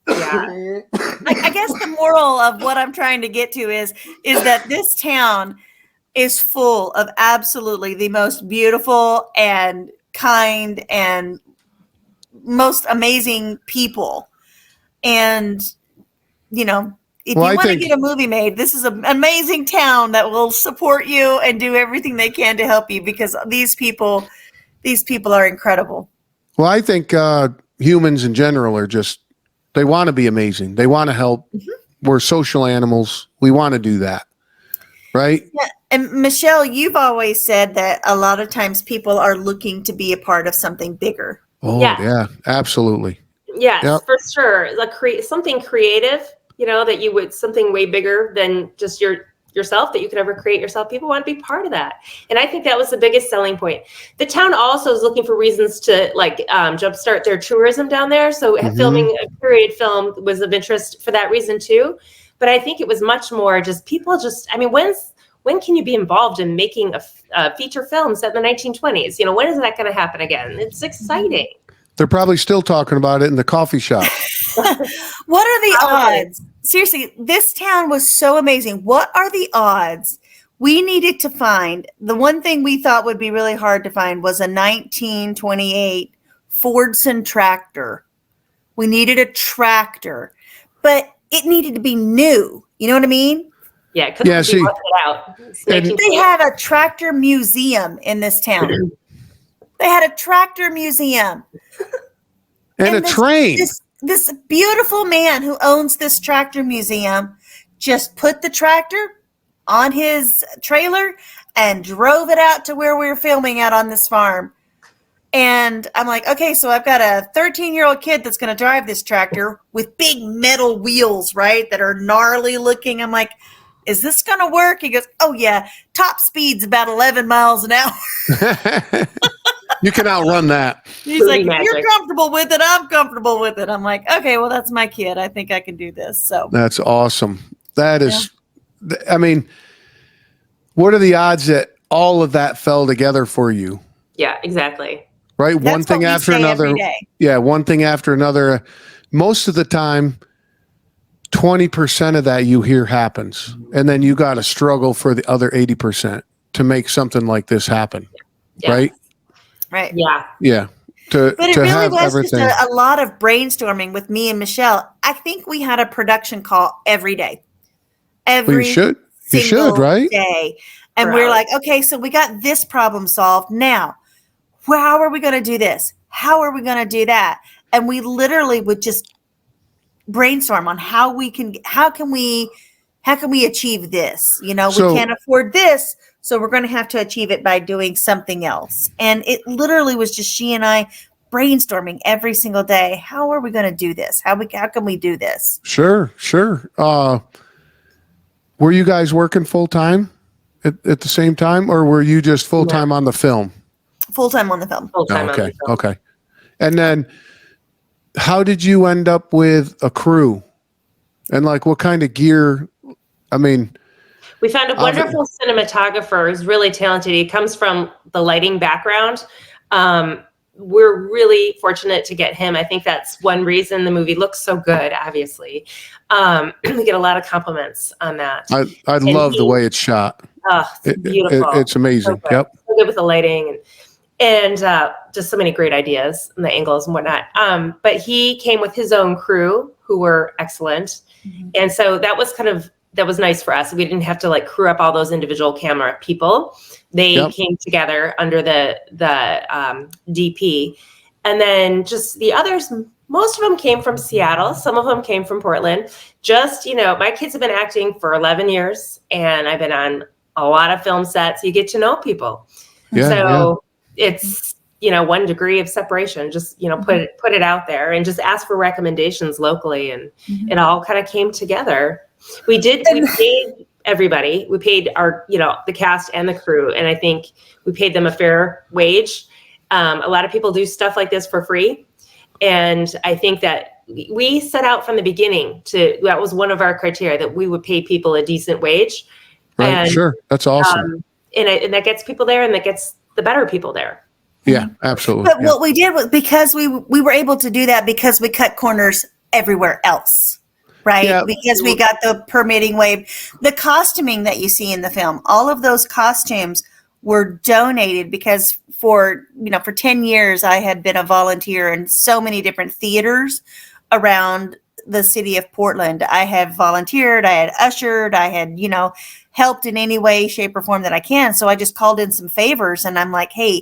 Speaker 3: Yeah.
Speaker 2: I guess the moral of what I'm trying to get to is that this town is full of absolutely the most beautiful and kind and most amazing people. And, if
Speaker 4: Well, I
Speaker 2: you want to
Speaker 4: think-
Speaker 2: get a movie made, this is an amazing town that will support you and do everything they can to help you because these people are incredible.
Speaker 4: Well, I think humans in general are they want to be amazing. They want to help. We're social animals. We want to do that. Right?
Speaker 2: Yeah. And Michelle, you've always said that a lot of times people are looking to be a part of something bigger.
Speaker 4: Oh,
Speaker 3: Yeah.
Speaker 4: yeah, absolutely.
Speaker 3: Yes,
Speaker 4: Yep.
Speaker 3: for sure. Like something creative, that you would something way bigger than just yourself that you could ever create yourself. People want to be part of that. And I think that was the biggest selling point. The town also is looking for reasons to jumpstart their tourism down there. So filming a period film was of interest for that reason too. But I think it was much more just people when can you be involved in making a feature film set in the 1920s? When is that going to happen again? It's exciting.
Speaker 4: They're probably still talking about it in the coffee shop.
Speaker 2: What are the odds? Seriously, this town was so amazing. What are the odds? We needed to find, the one thing we thought would be really hard to find was a 1928 Fordson tractor. We needed a tractor, but it needed to be new. You know what I mean?
Speaker 3: Yeah, it couldn't
Speaker 4: Yeah,
Speaker 3: be
Speaker 4: see,
Speaker 3: rusted out. It's
Speaker 4: and-
Speaker 3: 1920s.
Speaker 2: They have a tractor museum in this town. They had a tractor museum.
Speaker 4: And a
Speaker 2: this-
Speaker 4: train.
Speaker 2: This beautiful man who owns this tractor museum just put the tractor on his trailer and drove it out to where we were filming out on this farm. And I'm like, okay, so I've got a 13-year-old kid that's going to drive this tractor with big metal wheels, right, that are gnarly looking. I'm like, is this going to work? He goes, oh yeah, top speed's about 11 miles an hour.
Speaker 4: You can outrun that.
Speaker 2: He's like,
Speaker 3: Movie
Speaker 2: if you're
Speaker 3: magic.
Speaker 2: comfortable with it, I'm comfortable with it. I'm like, okay, well, that's my kid. I think I can do this. So
Speaker 4: That's awesome. That is, I mean, what are the odds that all of that fell together for you?
Speaker 3: Yeah, exactly.
Speaker 4: Right?
Speaker 2: that's
Speaker 4: One thing
Speaker 2: what we
Speaker 4: after
Speaker 2: say
Speaker 4: another.
Speaker 2: every day.
Speaker 4: Yeah, one thing after another. Most of the time, 20% of that you hear happens. And then you got to struggle for the other 80% to make something like this happen.
Speaker 3: Yeah.
Speaker 4: Right?
Speaker 2: Right.
Speaker 3: Yeah.
Speaker 4: Yeah.
Speaker 2: But it
Speaker 4: to
Speaker 2: really
Speaker 4: have
Speaker 2: was
Speaker 4: everything.
Speaker 2: just a lot of brainstorming with me and Michelle. I think we had a production call every day.
Speaker 4: Well,
Speaker 2: Every
Speaker 4: you should. You
Speaker 2: single
Speaker 4: should, right?
Speaker 2: day. And
Speaker 3: For
Speaker 2: we're
Speaker 3: hours.
Speaker 2: like, okay, so we got this problem solved. Now, how are we going to do this? How are we going to do that? And we literally would just brainstorm on how can we achieve this? You know,
Speaker 4: So-
Speaker 2: we can't afford this, so we're going to have to achieve it by doing something else. And it literally was just she and I brainstorming every single day. How are we going to do this? How can we do this?
Speaker 4: Sure. Were you guys working full time at the same time, or were you just full time on the film?
Speaker 2: Full time on the film.
Speaker 3: Full time.
Speaker 4: Okay. Okay. And then how did you end up with a crew? And like what kind of gear? I mean,
Speaker 3: We found a wonderful cinematographer who's really talented. He comes from the lighting background. We're really fortunate to get him. I think that's one reason the movie looks so good, obviously. We get a lot of compliments on that.
Speaker 4: I love the way it's shot.
Speaker 3: It's beautiful.
Speaker 4: It's amazing.
Speaker 3: So good.
Speaker 4: Yep.
Speaker 3: So good with the lighting and just so many great ideas and the angles and whatnot. But he came with his own crew who were excellent.
Speaker 2: Mm-hmm.
Speaker 3: And so that was nice for us. We didn't have to like crew up all those individual camera people. They came together under the DP. And then just the others, most of them came from Seattle. Some of them came from Portland. Just, my kids have been acting for 11 years and I've been on a lot of film sets. You get to know people. It's, 1 degree of separation, just, put it out there and just ask for recommendations locally. And it all kind of came together. We paid everybody. We paid our, the cast and the crew. And I think we paid them a fair wage. A lot of people do stuff like this for free. And I think that we set out from the beginning that was one of our criteria, that we would pay people a decent wage.
Speaker 4: Right.
Speaker 3: And,
Speaker 4: Sure. That's awesome.
Speaker 3: And that gets people there and that gets the better people there.
Speaker 4: Yeah, absolutely.
Speaker 2: But what we did was because we were able to do that because we cut corners everywhere else, right?
Speaker 4: Yeah.
Speaker 2: Because we got the permitting waived. The costuming that you see in the film, all of those costumes were donated because for 10 years I had been a volunteer in so many different theaters around the city of Portland. I have volunteered, I had ushered, I had, helped in any way, shape, or form that I can. So I just called in some favors and I'm like, hey,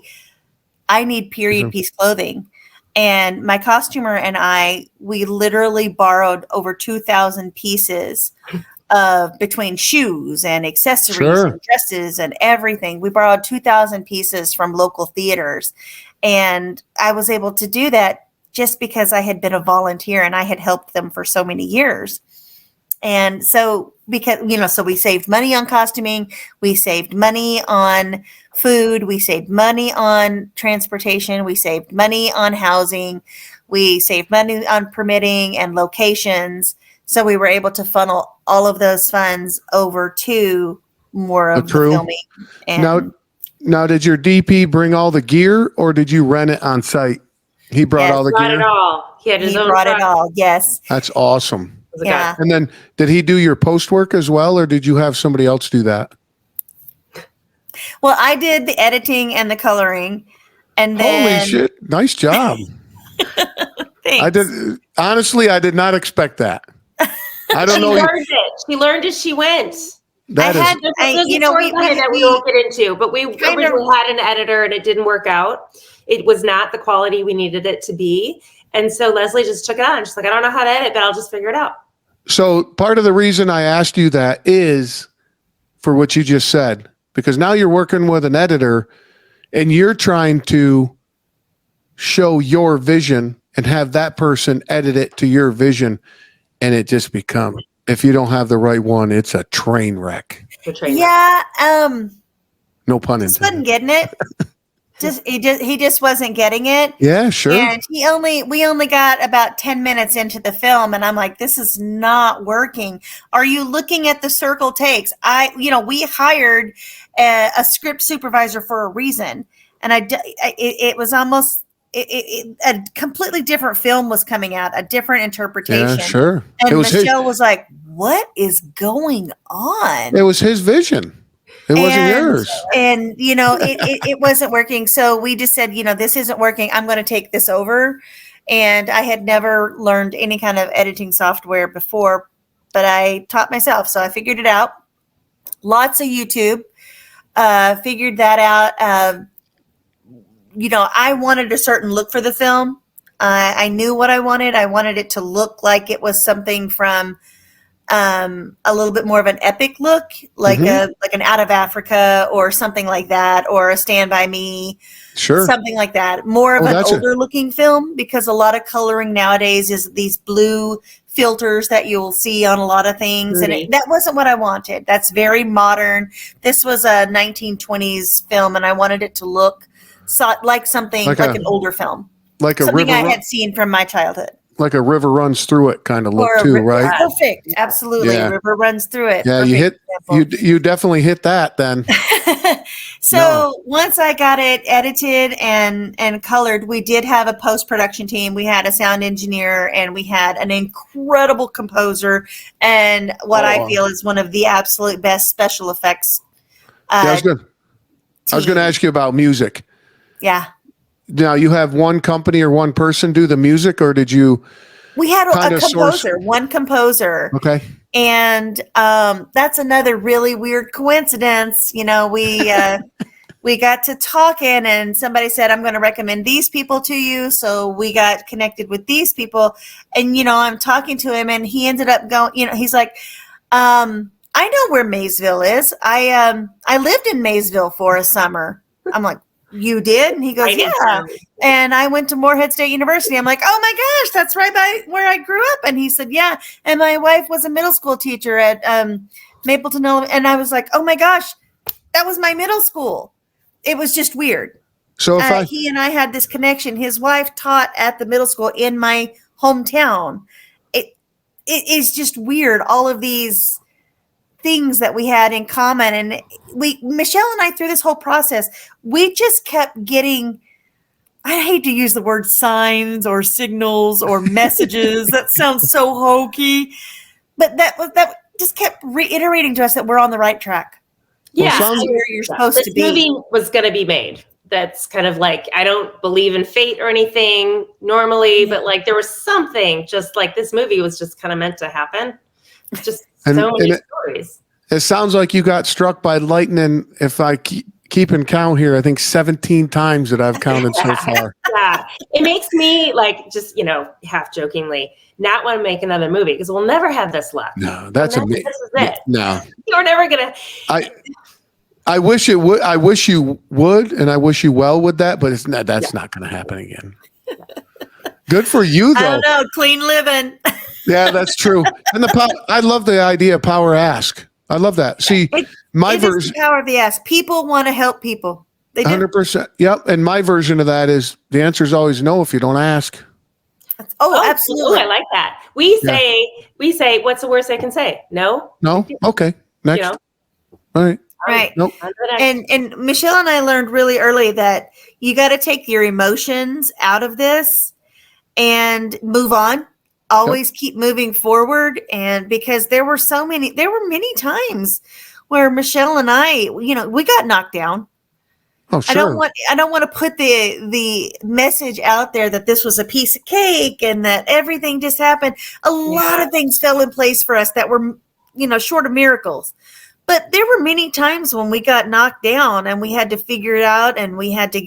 Speaker 2: I need period piece clothing. And my costumer and we literally borrowed over 2,000 pieces of between shoes and accessories and dresses and everything. We borrowed 2,000 pieces from local theaters. And I was able to do that just because I had been a volunteer and I had helped them for so many years. And so so we saved money on costuming, we saved money on food, we saved money on transportation, we saved money on housing, we saved money on permitting and locations. So we were able to funnel all of those funds over to more of the filming. And
Speaker 4: now, did your DP bring all the gear or did you rent it on site? He brought all the
Speaker 3: brought
Speaker 4: gear?
Speaker 3: it all. He had his own
Speaker 2: brought
Speaker 3: truck.
Speaker 2: it all. Yes.
Speaker 4: That's awesome.
Speaker 2: Yeah.
Speaker 4: And then did he do your post work as well, or did you have somebody else do that?
Speaker 2: Well, I did the editing and the coloring, and then
Speaker 4: Holy shit! Nice job.
Speaker 2: thanks.
Speaker 4: I did not expect that. I don't know.
Speaker 3: She learned it. She went.
Speaker 4: That
Speaker 2: I
Speaker 4: is
Speaker 2: had,
Speaker 3: We won't get into, but we originally had an editor and it didn't work out. It was not the quality we needed it to be. And so Leslie just took it on. She's like, I don't know how to edit, but I'll just figure it out.
Speaker 4: So part of the reason I asked you that is for what you just said, because now you're working with an editor and you're trying to show your vision and have that person edit it to your vision. And it just becomes if you don't have the right one, it's a train wreck.
Speaker 2: Yeah.
Speaker 4: No pun
Speaker 2: Just
Speaker 4: intended.
Speaker 2: wasn't getting it. He just wasn't getting it.
Speaker 4: Yeah, sure.
Speaker 2: And we only got about 10 minutes into the film, and I'm like, this is not working. Are you looking at the circle takes? We hired a script supervisor for a reason, and it was almost a completely different film was coming out, a different interpretation.
Speaker 4: Yeah, sure.
Speaker 2: And Michelle was like, what is going on?
Speaker 4: It was his vision. It wasn't yours.
Speaker 2: And, it wasn't working. So we just said, this isn't working. I'm going to take this over. And I had never learned any kind of editing software before, but I taught myself. So I figured it out. Lots of YouTube. Figured that out. I wanted a certain look for the film. I knew what I wanted. I wanted it to look like it was something from a little bit more of an epic look, like an Out of Africa or something like that, or a Stand By Me, something like that. More of an older looking film, because a lot of coloring nowadays is these blue filters that you'll see on a lot of things, and that wasn't what I wanted. That's very modern. This was a 1920s film, and I wanted it to look like something like an older film,
Speaker 4: like
Speaker 2: something I had seen from my childhood.
Speaker 4: Like a river runs through it kind of look too, right?
Speaker 2: Perfect. Absolutely. Yeah. River runs through it.
Speaker 4: Yeah, you definitely hit that then.
Speaker 2: Once I got it edited and colored, we did have a post-production team. We had a sound engineer, and we had an incredible composer, and what I feel is one of the absolute best special effects.
Speaker 4: That's good. I was going to ask you about music.
Speaker 2: Yeah.
Speaker 4: Now, you have one company or one person do the music, or did you?
Speaker 2: We had a composer, one composer.
Speaker 4: Okay.
Speaker 2: And that's another really weird coincidence. We got to talking, and somebody said, I'm going to recommend these people to you. So we got connected with these people, and, I'm talking to him, and he ended up going, he's like, I know where Maysville is. I lived in Maysville for a summer. I'm like, you did? And he goes, yeah. And I went to Morehead State University. I'm like, oh my gosh, that's right by where I grew up. And he said, yeah. And my wife was a middle school teacher at Mapleton. And I was like, oh my gosh, that was my middle school. It was just weird.
Speaker 4: So
Speaker 2: he and I had this connection. His wife taught at the middle school in my hometown. It is just weird. All of these things that we had in common, and Michelle and I, through this whole process, we just kept getting, I hate to use the word signs or signals or messages. That sounds so hokey, but that just kept reiterating to us that we're on the right track.
Speaker 3: Yeah,
Speaker 2: where you're supposed to be.
Speaker 3: This movie was going to be made. That's kind of like, I don't believe in fate or anything normally, but like there was something, just like this movie was just kind of meant to happen. It's just so many stories.
Speaker 4: It sounds like you got struck by lightning. If I keep in count here, I think 17 times that I've counted so far.
Speaker 3: Yeah, it makes me like just half jokingly not want to make another movie, because we'll never have this luck.
Speaker 4: No, that's amazing.
Speaker 3: This is it.
Speaker 4: No,
Speaker 3: you're never gonna.
Speaker 4: I wish it would. I wish you would, and I wish you well with that. But that's not going to happen again. Good for you, though.
Speaker 2: I don't know, clean living.
Speaker 4: Yeah, that's true. And I love the idea of power ask. I love that. See, my version,
Speaker 2: the power of the ask. People want to help people. They do.
Speaker 4: 100%. Yep. And my version of that is the answer is always no if you don't ask.
Speaker 2: Oh, absolutely.
Speaker 3: I like that. We say, what's the worst I can say? No.
Speaker 4: No. Okay. Next. All right.
Speaker 2: Right.
Speaker 4: Nope.
Speaker 2: And Michelle and I learned really early that you got to take your emotions out of this and move on. Always keep moving forward. And because there were many times where Michelle and I, we got knocked down.
Speaker 4: Oh, sure.
Speaker 2: I don't want to put the message out there that this was a piece of cake and that everything just happened. A lot of things fell in place for us that were, short of miracles. But there were many times when we got knocked down and we had to figure it out, and we had to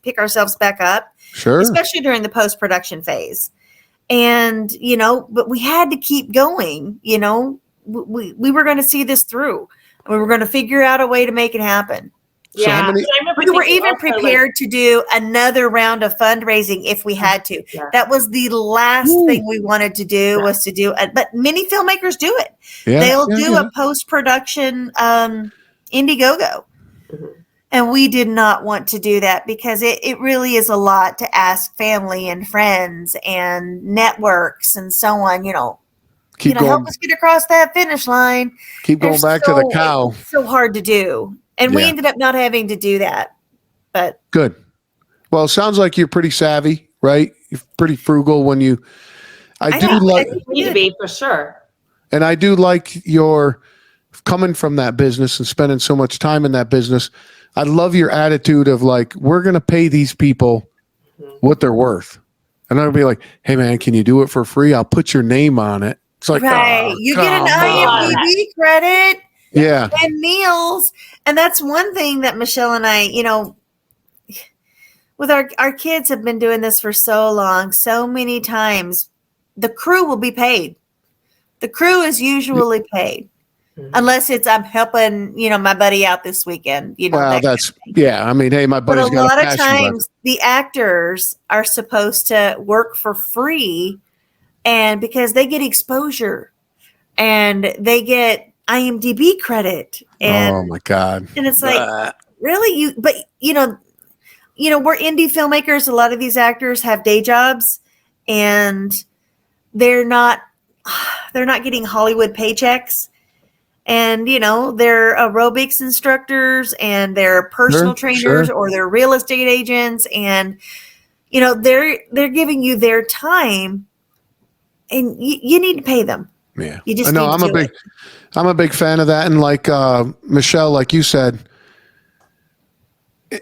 Speaker 2: pick ourselves back up.
Speaker 4: Sure.
Speaker 2: Especially during the post-production phase. And, but we had to keep going. We were going to see this through. We were going to figure out a way to make it happen.
Speaker 4: So how
Speaker 3: Yeah.
Speaker 4: many?
Speaker 3: And I remember
Speaker 2: We were
Speaker 3: thinking
Speaker 2: even
Speaker 3: also, like,
Speaker 2: prepared to do another round of fundraising if we had to.
Speaker 3: Yeah.
Speaker 2: That was the last thing we wanted to do was to do it. But many filmmakers do it.
Speaker 4: Yeah,
Speaker 2: They'll
Speaker 4: yeah,
Speaker 2: do
Speaker 4: yeah.
Speaker 2: a post-production Indiegogo.
Speaker 3: Mhm.
Speaker 2: And we did not want to do that because it really is a lot to ask family and friends and networks and so on,
Speaker 4: Keep
Speaker 2: help
Speaker 4: going.
Speaker 2: us get across that finish line.
Speaker 4: Keep going
Speaker 2: They're
Speaker 4: back to the cow.
Speaker 2: It's so hard to do. And we
Speaker 4: Yeah.
Speaker 2: ended up not having to do that. But
Speaker 4: Good. Well, it sounds like you're pretty savvy, right? You're pretty frugal when you. I do
Speaker 2: think-
Speaker 4: like,
Speaker 2: I think
Speaker 3: Need to be for sure.
Speaker 4: and I do like your coming from that business and spending so much time in that business. I love your attitude of like, we're going to pay these people what they're worth. And I'll be like, hey man, can you do it for free? I'll put your name on it. It's like,
Speaker 2: right,
Speaker 4: oh,
Speaker 2: you get an
Speaker 4: come on.
Speaker 2: IMDb credit
Speaker 4: Yeah.
Speaker 2: and meals, and that's one thing that Michelle and I, with our kids have been doing this for so long, so many times, the crew will be paid. The crew is usually paid. Unless it's I'm helping, my buddy out this weekend.
Speaker 4: Well,
Speaker 2: that
Speaker 4: that's, yeah. I mean, hey, my
Speaker 2: But
Speaker 4: buddy's
Speaker 2: a
Speaker 4: got
Speaker 2: lot
Speaker 4: a
Speaker 2: of
Speaker 4: passion about it.
Speaker 2: times the actors are supposed to work for free, and because they get exposure and they get IMDb credit, and
Speaker 4: Oh my God.
Speaker 2: and it's like really but we're indie filmmakers. A lot of these actors have day jobs, and they're not getting Hollywood paychecks. And, they're aerobics instructors and they're personal trainers or they're real estate agents. And, they're giving you their time, and you need to pay them.
Speaker 4: Yeah.
Speaker 2: You just
Speaker 4: no,
Speaker 2: need
Speaker 4: I'm a big fan of that. And like Michelle, like you said,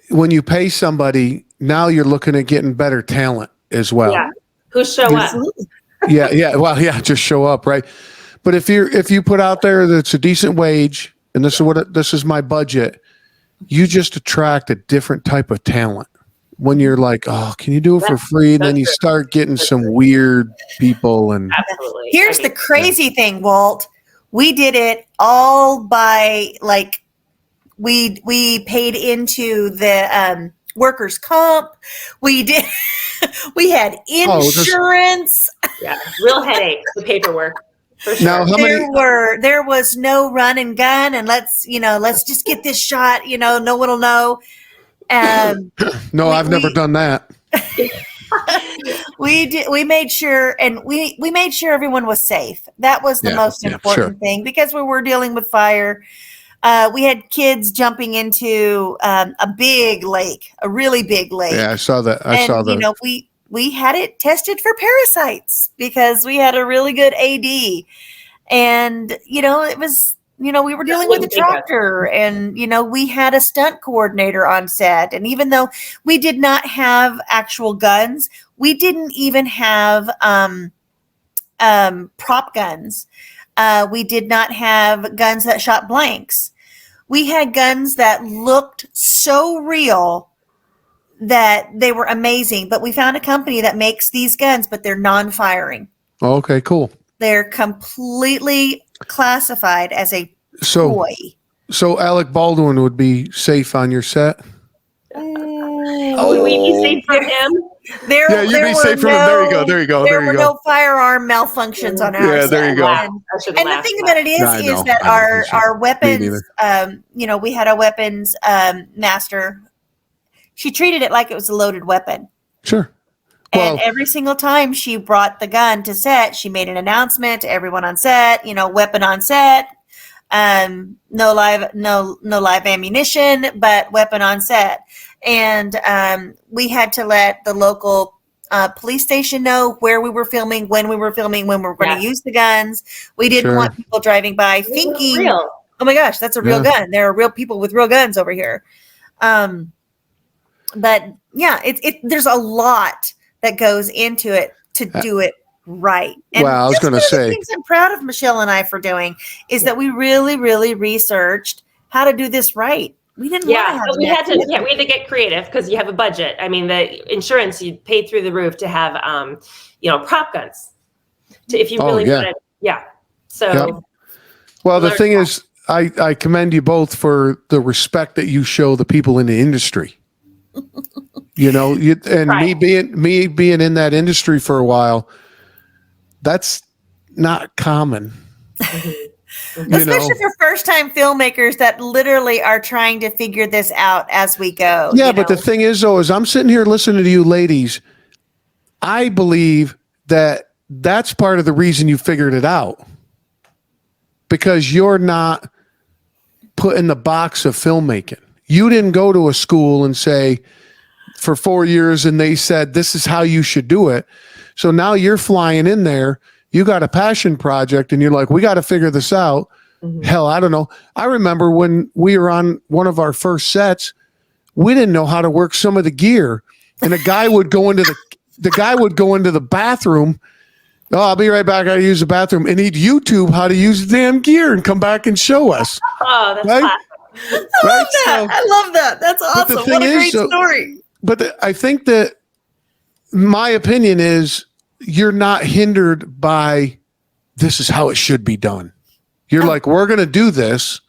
Speaker 4: when you pay somebody, now you're looking at getting better talent as well.
Speaker 3: Yeah. Who show up?
Speaker 4: Yeah, yeah. Well, yeah, just show up, right? But if you put out there that it's a decent wage and this is my budget, you just attract a different type of talent. When you're like, oh, can you do it for free? And then you start getting some weird people. And
Speaker 3: Absolutely.
Speaker 2: Here's the crazy thing, Walt. We did it all by we paid into the workers' comp. We did. We had insurance.
Speaker 3: Yeah, real headache, the paperwork. For sure.
Speaker 4: Now,
Speaker 2: There was no run and gun, and let's just get this shot. No one will know.
Speaker 4: no, I've never done that.
Speaker 2: We made sure, and we made sure everyone was safe. That was the most important thing, because we were dealing with fire. We had kids jumping into a big lake, a really big lake.
Speaker 4: Yeah, I saw that. I saw that.
Speaker 2: We had it tested for parasites because we had a really good AD, and it was we were dealing with a tractor, and we had a stunt coordinator on set, and even though we did not have actual guns, we didn't even have prop guns. We did not have guns that shot blanks. We had guns that looked so real that they were amazing, but we found a company that makes these guns, but they're non-firing.
Speaker 4: Oh, okay, cool.
Speaker 2: They're completely classified as a toy.
Speaker 4: So Alec Baldwin would be safe on your set?
Speaker 3: Would we be safe from him?
Speaker 4: You'd be safe from him. There you go.
Speaker 2: There were no firearm malfunctions on our set.
Speaker 4: there you go.
Speaker 2: And the thing about it is that our weapons, we had a weapons master. She treated it like it was a loaded weapon.
Speaker 4: Sure.
Speaker 2: And every single time she brought the gun to set, she made an announcement to everyone on set, weapon on set, no live ammunition, but weapon on set. And we had to let the local police station know where we were filming, when we were filming, when we were going to use the guns. We didn't want people driving by thinking, oh my gosh, that's a real gun. There are real people with real guns over here. But yeah, there's a lot that goes into it to do it right. And
Speaker 4: I was going to say,
Speaker 2: things I'm proud of Michelle and I for doing is that we really, really researched how to do this right. We didn't want to have
Speaker 3: we had to get creative because you have a budget. I mean, the insurance you paid through the roof to have prop guns. If you really wanted, So
Speaker 4: well, the thing is, I commend you both for the respect that you show the people in the industry.
Speaker 3: Right.
Speaker 4: Me being in that industry for a while, that's not common.
Speaker 2: Especially for first-time filmmakers that literally are trying to figure this out as we go.
Speaker 4: Yeah, but the thing is, though, is I'm sitting here listening to you ladies. I believe that that's part of the reason you figured it out, because you're not put in the box of filmmaking. You didn't go to a school and say for 4 years and they said, this is how you should do it. So now you're flying in there. You got a passion project and you're like, we got to figure this out. Hell, I don't know. I remember when we were on one of our first sets, we didn't know how to work some of the gear. And a guy would go into the bathroom. Oh, I'll be right back. I gotta use the bathroom, and he'd YouTube how to use the damn gear and come back and show us.
Speaker 3: Oh, that's
Speaker 4: Right?
Speaker 3: classic.
Speaker 2: I love that. I love that. That's awesome. What a great story.
Speaker 4: But I think that my opinion is you're not hindered by this is how it should be done. You're like, we're going to do this.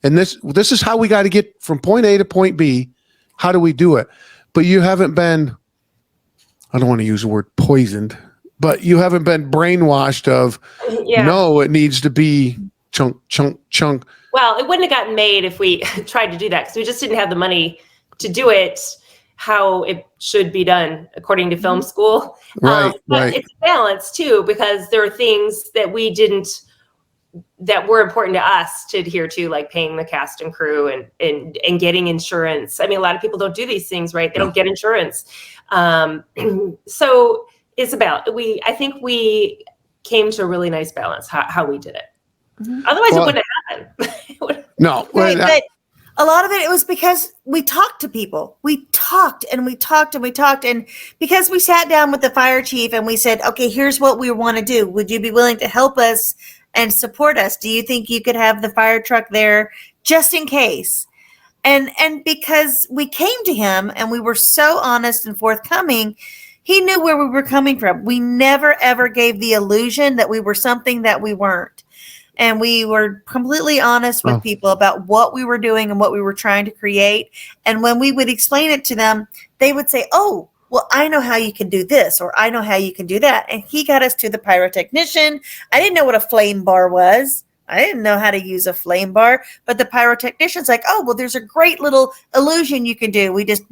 Speaker 4: And this is how we got to get from point A to point B. How do we do it? But you haven't been, I don't want to use the word poisoned, but you haven't been brainwashed of, no, it needs to be chunk, chunk, chunk.
Speaker 3: Well, it wouldn't have gotten made if we tried to do that, because we just didn't have the money to do it how it should be done according to film school.
Speaker 4: Right,
Speaker 3: but
Speaker 4: right.
Speaker 3: It's a balance too, because there are things that we didn't, that were important to us to adhere to, like paying the cast and crew and getting insurance. I mean, a lot of people don't do these things, right? They don't get insurance. So it's about, I think we came to a really nice balance how we did it. Otherwise it wouldn't have happened.
Speaker 4: No.
Speaker 2: Right, but a lot of it was because we talked to people. We talked and we talked and we talked. And because we sat down with the fire chief and we said, okay, here's what we want to do. Would you be willing to help us and support us? Do you think you could have the fire truck there just in case? And because we came to him and we were so honest and forthcoming, he knew where we were coming from. We never, ever gave the illusion that we were something that we weren't. And we were completely honest with people about what we were doing and what we were trying to create. And when we would explain it to them, they would say, oh, well, I know how you can do this, or I know how you can do that. And he got us to the pyrotechnician. I didn't know what a flame bar was. I didn't know how to use a flame bar, but the pyrotechnician's like, oh, well, there's a great little illusion you can do. We just,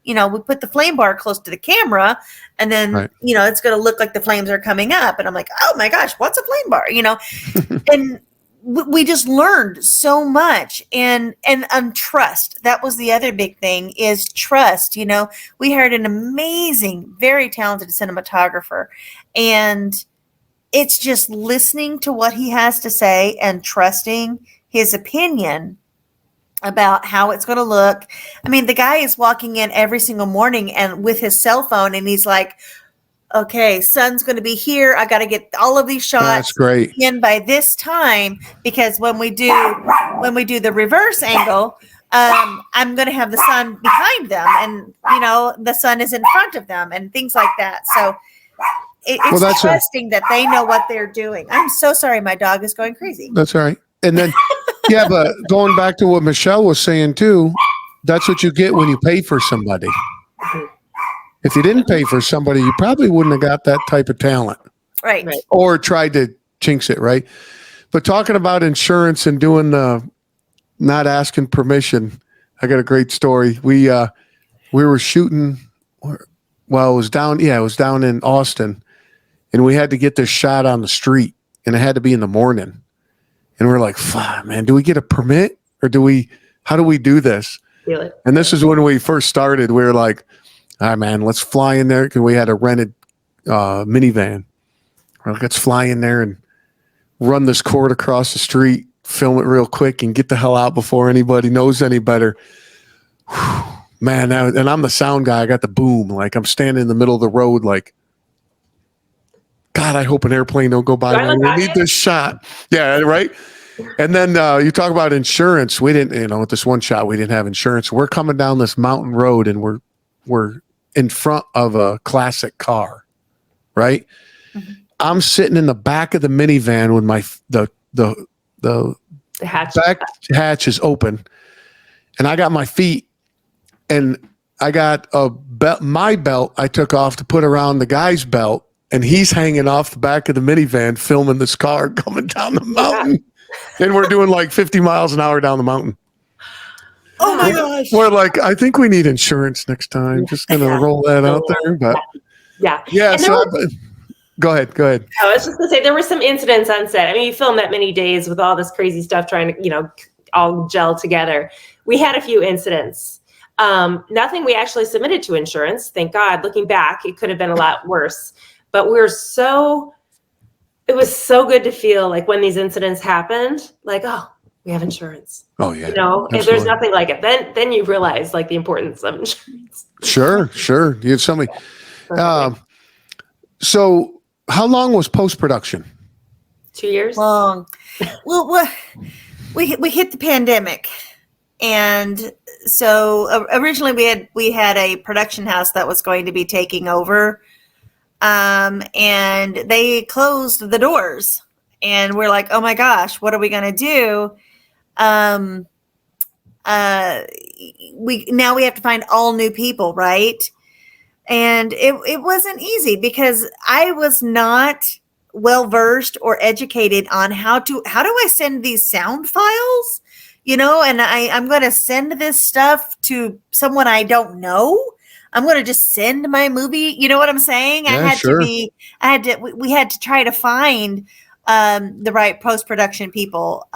Speaker 2: we put the flame bar close to the camera, and then, it's going to look like the flames are coming up. And I'm like, oh my gosh, what's a flame bar? And we just learned so much and trust. That was the other big thing, is trust. We hired an amazing, very talented cinematographer, and it's just listening to what he has to say and trusting his opinion about how it's going to look. I mean, the guy is walking in every single morning and with his cell phone, and he's like, okay, sun's going to be here. I got to get all of these shots
Speaker 4: That's great.
Speaker 2: in by this time, because when we do the reverse angle, I'm going to have the sun behind them, and the sun is in front of them, and things like that. So it's trusting that they know what they're doing. I'm so sorry, my dog is going crazy.
Speaker 4: That's all right. And then, but going back to what Michelle was saying too, that's what you get when you pay for somebody. If you didn't pay for somebody, you probably wouldn't have got that type of talent.
Speaker 2: Right.
Speaker 4: Or tried to jinx it, right? But talking about insurance and doing the not asking permission, I got a great story. We were shooting, it was down in Austin, and we had to get this shot on the street, and it had to be in the morning. And we're like, fuck, man, do we get a permit, or how do we do this?
Speaker 3: Really?
Speaker 4: And this is when we first started. We were like, all right, man, let's fly in there, because we had a rented minivan. We're like, let's fly in there and run this cord across the street, film it real quick, and get the hell out before anybody knows any better. Whew, man, and I'm the sound guy. I got the boom. Like, I'm standing in the middle of the road like, God, I hope an airplane don't go by. We need this shot. Yeah, right? And then you talk about insurance. We didn't, with this one shot, we didn't have insurance. We're coming down this mountain road, and we're in front of a classic car, right? Mm-hmm. I'm sitting in the back of the minivan with the
Speaker 3: The hatch.
Speaker 4: back hatch is open, and I got my feet, and I got a belt. My belt I took off to put around the guy's belt, and he's hanging off the back of the minivan, filming this car coming down the mountain, and we're doing like 50 miles an hour down the mountain.
Speaker 2: Oh my gosh.
Speaker 4: We're like, I think we need insurance next time. Just gonna roll that out there, but
Speaker 3: Yeah.
Speaker 4: yeah.
Speaker 3: And
Speaker 4: So go ahead.
Speaker 3: I was just gonna say there were some incidents on set. I mean, you film that many days with all this crazy stuff trying to, all gel together. We had a few incidents. Nothing we actually submitted to insurance. Thank God. Looking back, it could have been a lot worse. But it was so good to feel like when these incidents happened, like, oh, we have insurance.
Speaker 4: Oh yeah.
Speaker 3: And there's nothing like it. Then you realize like the importance of insurance.
Speaker 4: Sure. You had somebody. So how long was post-production?
Speaker 3: 2 years.
Speaker 2: Long. Well, we hit the pandemic, and so originally we had a production house that was going to be taking over, and they closed the doors, and we're like, oh my gosh, what are we going to do? We have to find all new people, right? And it wasn't easy because I was not well versed or educated on how do I send these sound files, and I'm going to send this stuff to someone I don't know. I'm going to just send my movie. You know what I'm saying?
Speaker 4: Yeah,
Speaker 2: we had to try to find the right post-production people.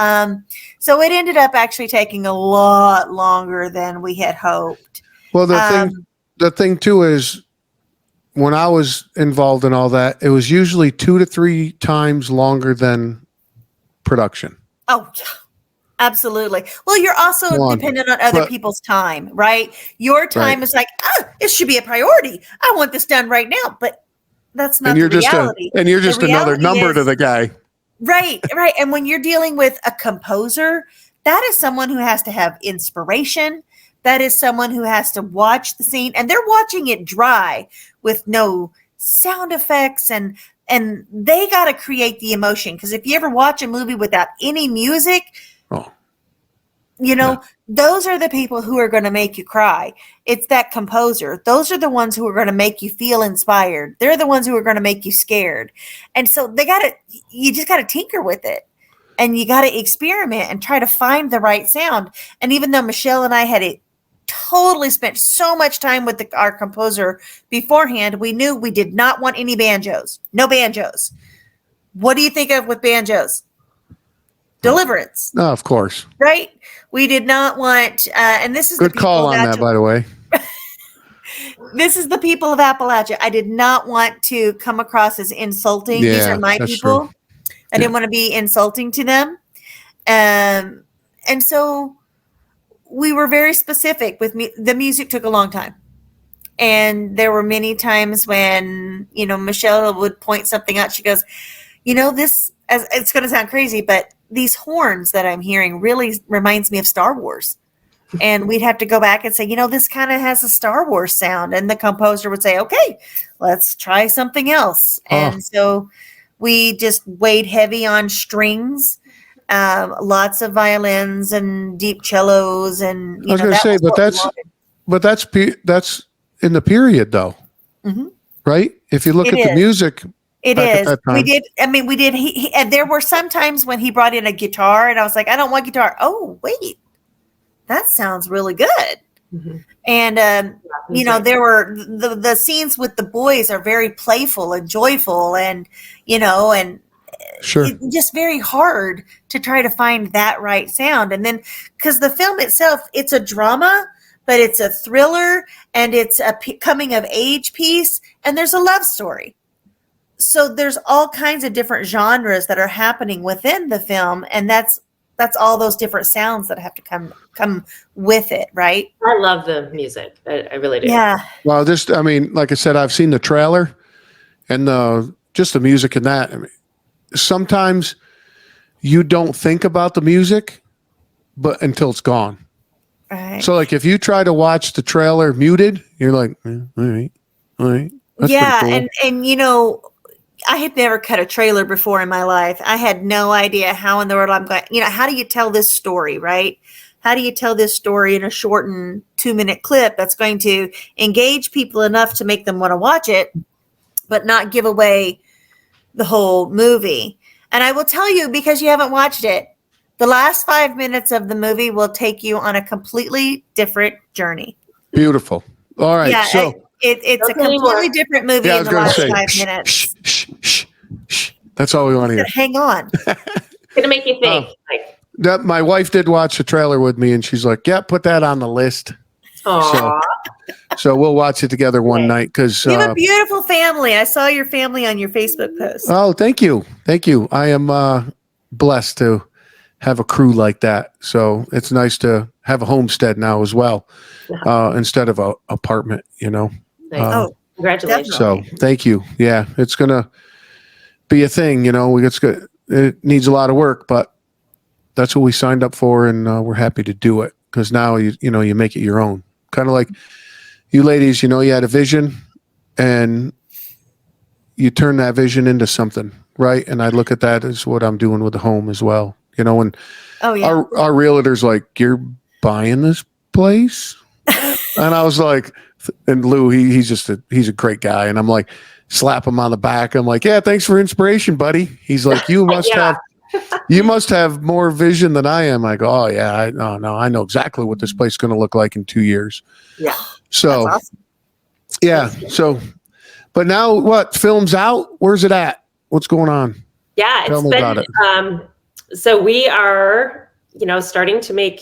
Speaker 2: So it ended up actually taking a lot longer than we had hoped.
Speaker 4: Well, the thing too is when I was involved in all that, it was usually 2 to 3 times longer than production.
Speaker 2: Oh, yeah. Absolutely. Well, you're also dependent on other people's time, right? Your time is like, it should be a priority. I want this done right now, but that's not the reality.
Speaker 4: You're just another number to the guy.
Speaker 2: Right. And when you're dealing with a composer, that is someone who has to have inspiration. That is someone who has to watch the scene, and they're watching it dry with no sound effects, and they got to create the emotion. Because if you ever watch a movie without any music, those are the people who are going to make you cry. It's that composer. Those are the ones who are going to make you feel inspired. They're the ones who are going to make you scared. And so you just got to tinker with it. And you got to experiment and try to find the right sound. And even though Michelle and I had totally spent so much time with our composer beforehand, we knew we did not want any banjos. No banjos. What do you think of with banjos? Deliverance.
Speaker 4: No, of course.
Speaker 2: Right? We did not want, and this is
Speaker 4: good call on that, by the way.
Speaker 2: This is the people of Appalachia. I did not want to come across as insulting.
Speaker 4: Yeah,
Speaker 2: these are my people.
Speaker 4: True.
Speaker 2: I didn't want to be insulting to them. And so we were very specific with me. The music took a long time. And there were many times when, Michelle would point something out. She goes, this, it's going to sound crazy, but these horns that I'm hearing really reminds me of Star Wars. And we'd have to go back and say, this kind of has a Star Wars sound. And the composer would say, okay, let's try something else. And so we just weighed heavy on strings, lots of violins and deep cellos. And
Speaker 4: I was going to say, but that's in the period though, right? If you look at the music.
Speaker 2: It is. We did. We did. And there were some times when he brought in a guitar and I was like, I don't want guitar. Oh, wait, that sounds really good. Mm-hmm. And, there were the scenes with the boys are very playful and joyful and
Speaker 4: sure.
Speaker 2: It's just very hard to try to find that right sound. And then because the film itself, it's a drama, but it's a thriller and it's a coming of age piece and there's a love story. So there's all kinds of different genres that are happening within the film, and that's all those different sounds that have to come with it, right?
Speaker 3: I love the music. I really do.
Speaker 2: Yeah.
Speaker 4: Well, like I said, I've seen the trailer and just the music in that. Sometimes you don't think about the music, but until it's gone.
Speaker 2: Right.
Speaker 4: So, like, if you try to watch the trailer muted, you're like, all right. That's
Speaker 2: yeah,
Speaker 4: cool.
Speaker 2: and I had never cut a trailer before in my life. I had no idea how in the world I'm going, how do you tell this story, right? How do you tell this story in a shortened 2-minute clip that's going to engage people enough to make them want to watch it, but not give away the whole movie? And I will tell you, because you haven't watched it, the last 5 minutes of the movie will take you on a completely different journey.
Speaker 4: Beautiful. All right.
Speaker 2: Yeah,
Speaker 4: So
Speaker 2: it's a completely different movie in the last 5 minutes.
Speaker 4: Shh. That's all we want to hear.
Speaker 2: Hang on.
Speaker 3: It's gonna make you think.
Speaker 4: My wife did watch the trailer with me, and she's like, "Yeah, put that on the list."
Speaker 3: Aww.
Speaker 4: So we'll watch it together one night because
Speaker 2: You have a beautiful family. I saw your family on your Facebook post.
Speaker 4: Oh, thank you. I am blessed to have a crew like that. So it's nice to have a homestead now as well, instead of a apartment.
Speaker 3: Nice. Congratulations.
Speaker 4: So thank you. Yeah, it's gonna be a thing. It's good. It needs a lot of work, but that's what we signed up for, and we're happy to do it because now you make it your own. Kind of like you ladies, you had a vision, and you turn that vision into something, right? And I look at that as what I'm doing with the home as well. And our realtor's like, "You're buying this place?" And I was like, and Lou, he's a great guy, and I'm like, slap him on the back. I'm like, "Yeah, thanks for inspiration, buddy." He's like, "You must have more vision than I am." I go, "Oh yeah, I know exactly what this place is going to look like in 2 years."
Speaker 2: Yeah.
Speaker 4: So,
Speaker 2: That's awesome.
Speaker 4: yeah. So, but now what? Film's out. Where's it at? What's going on?
Speaker 3: Yeah,
Speaker 4: Tell me about it.
Speaker 3: So we are, starting to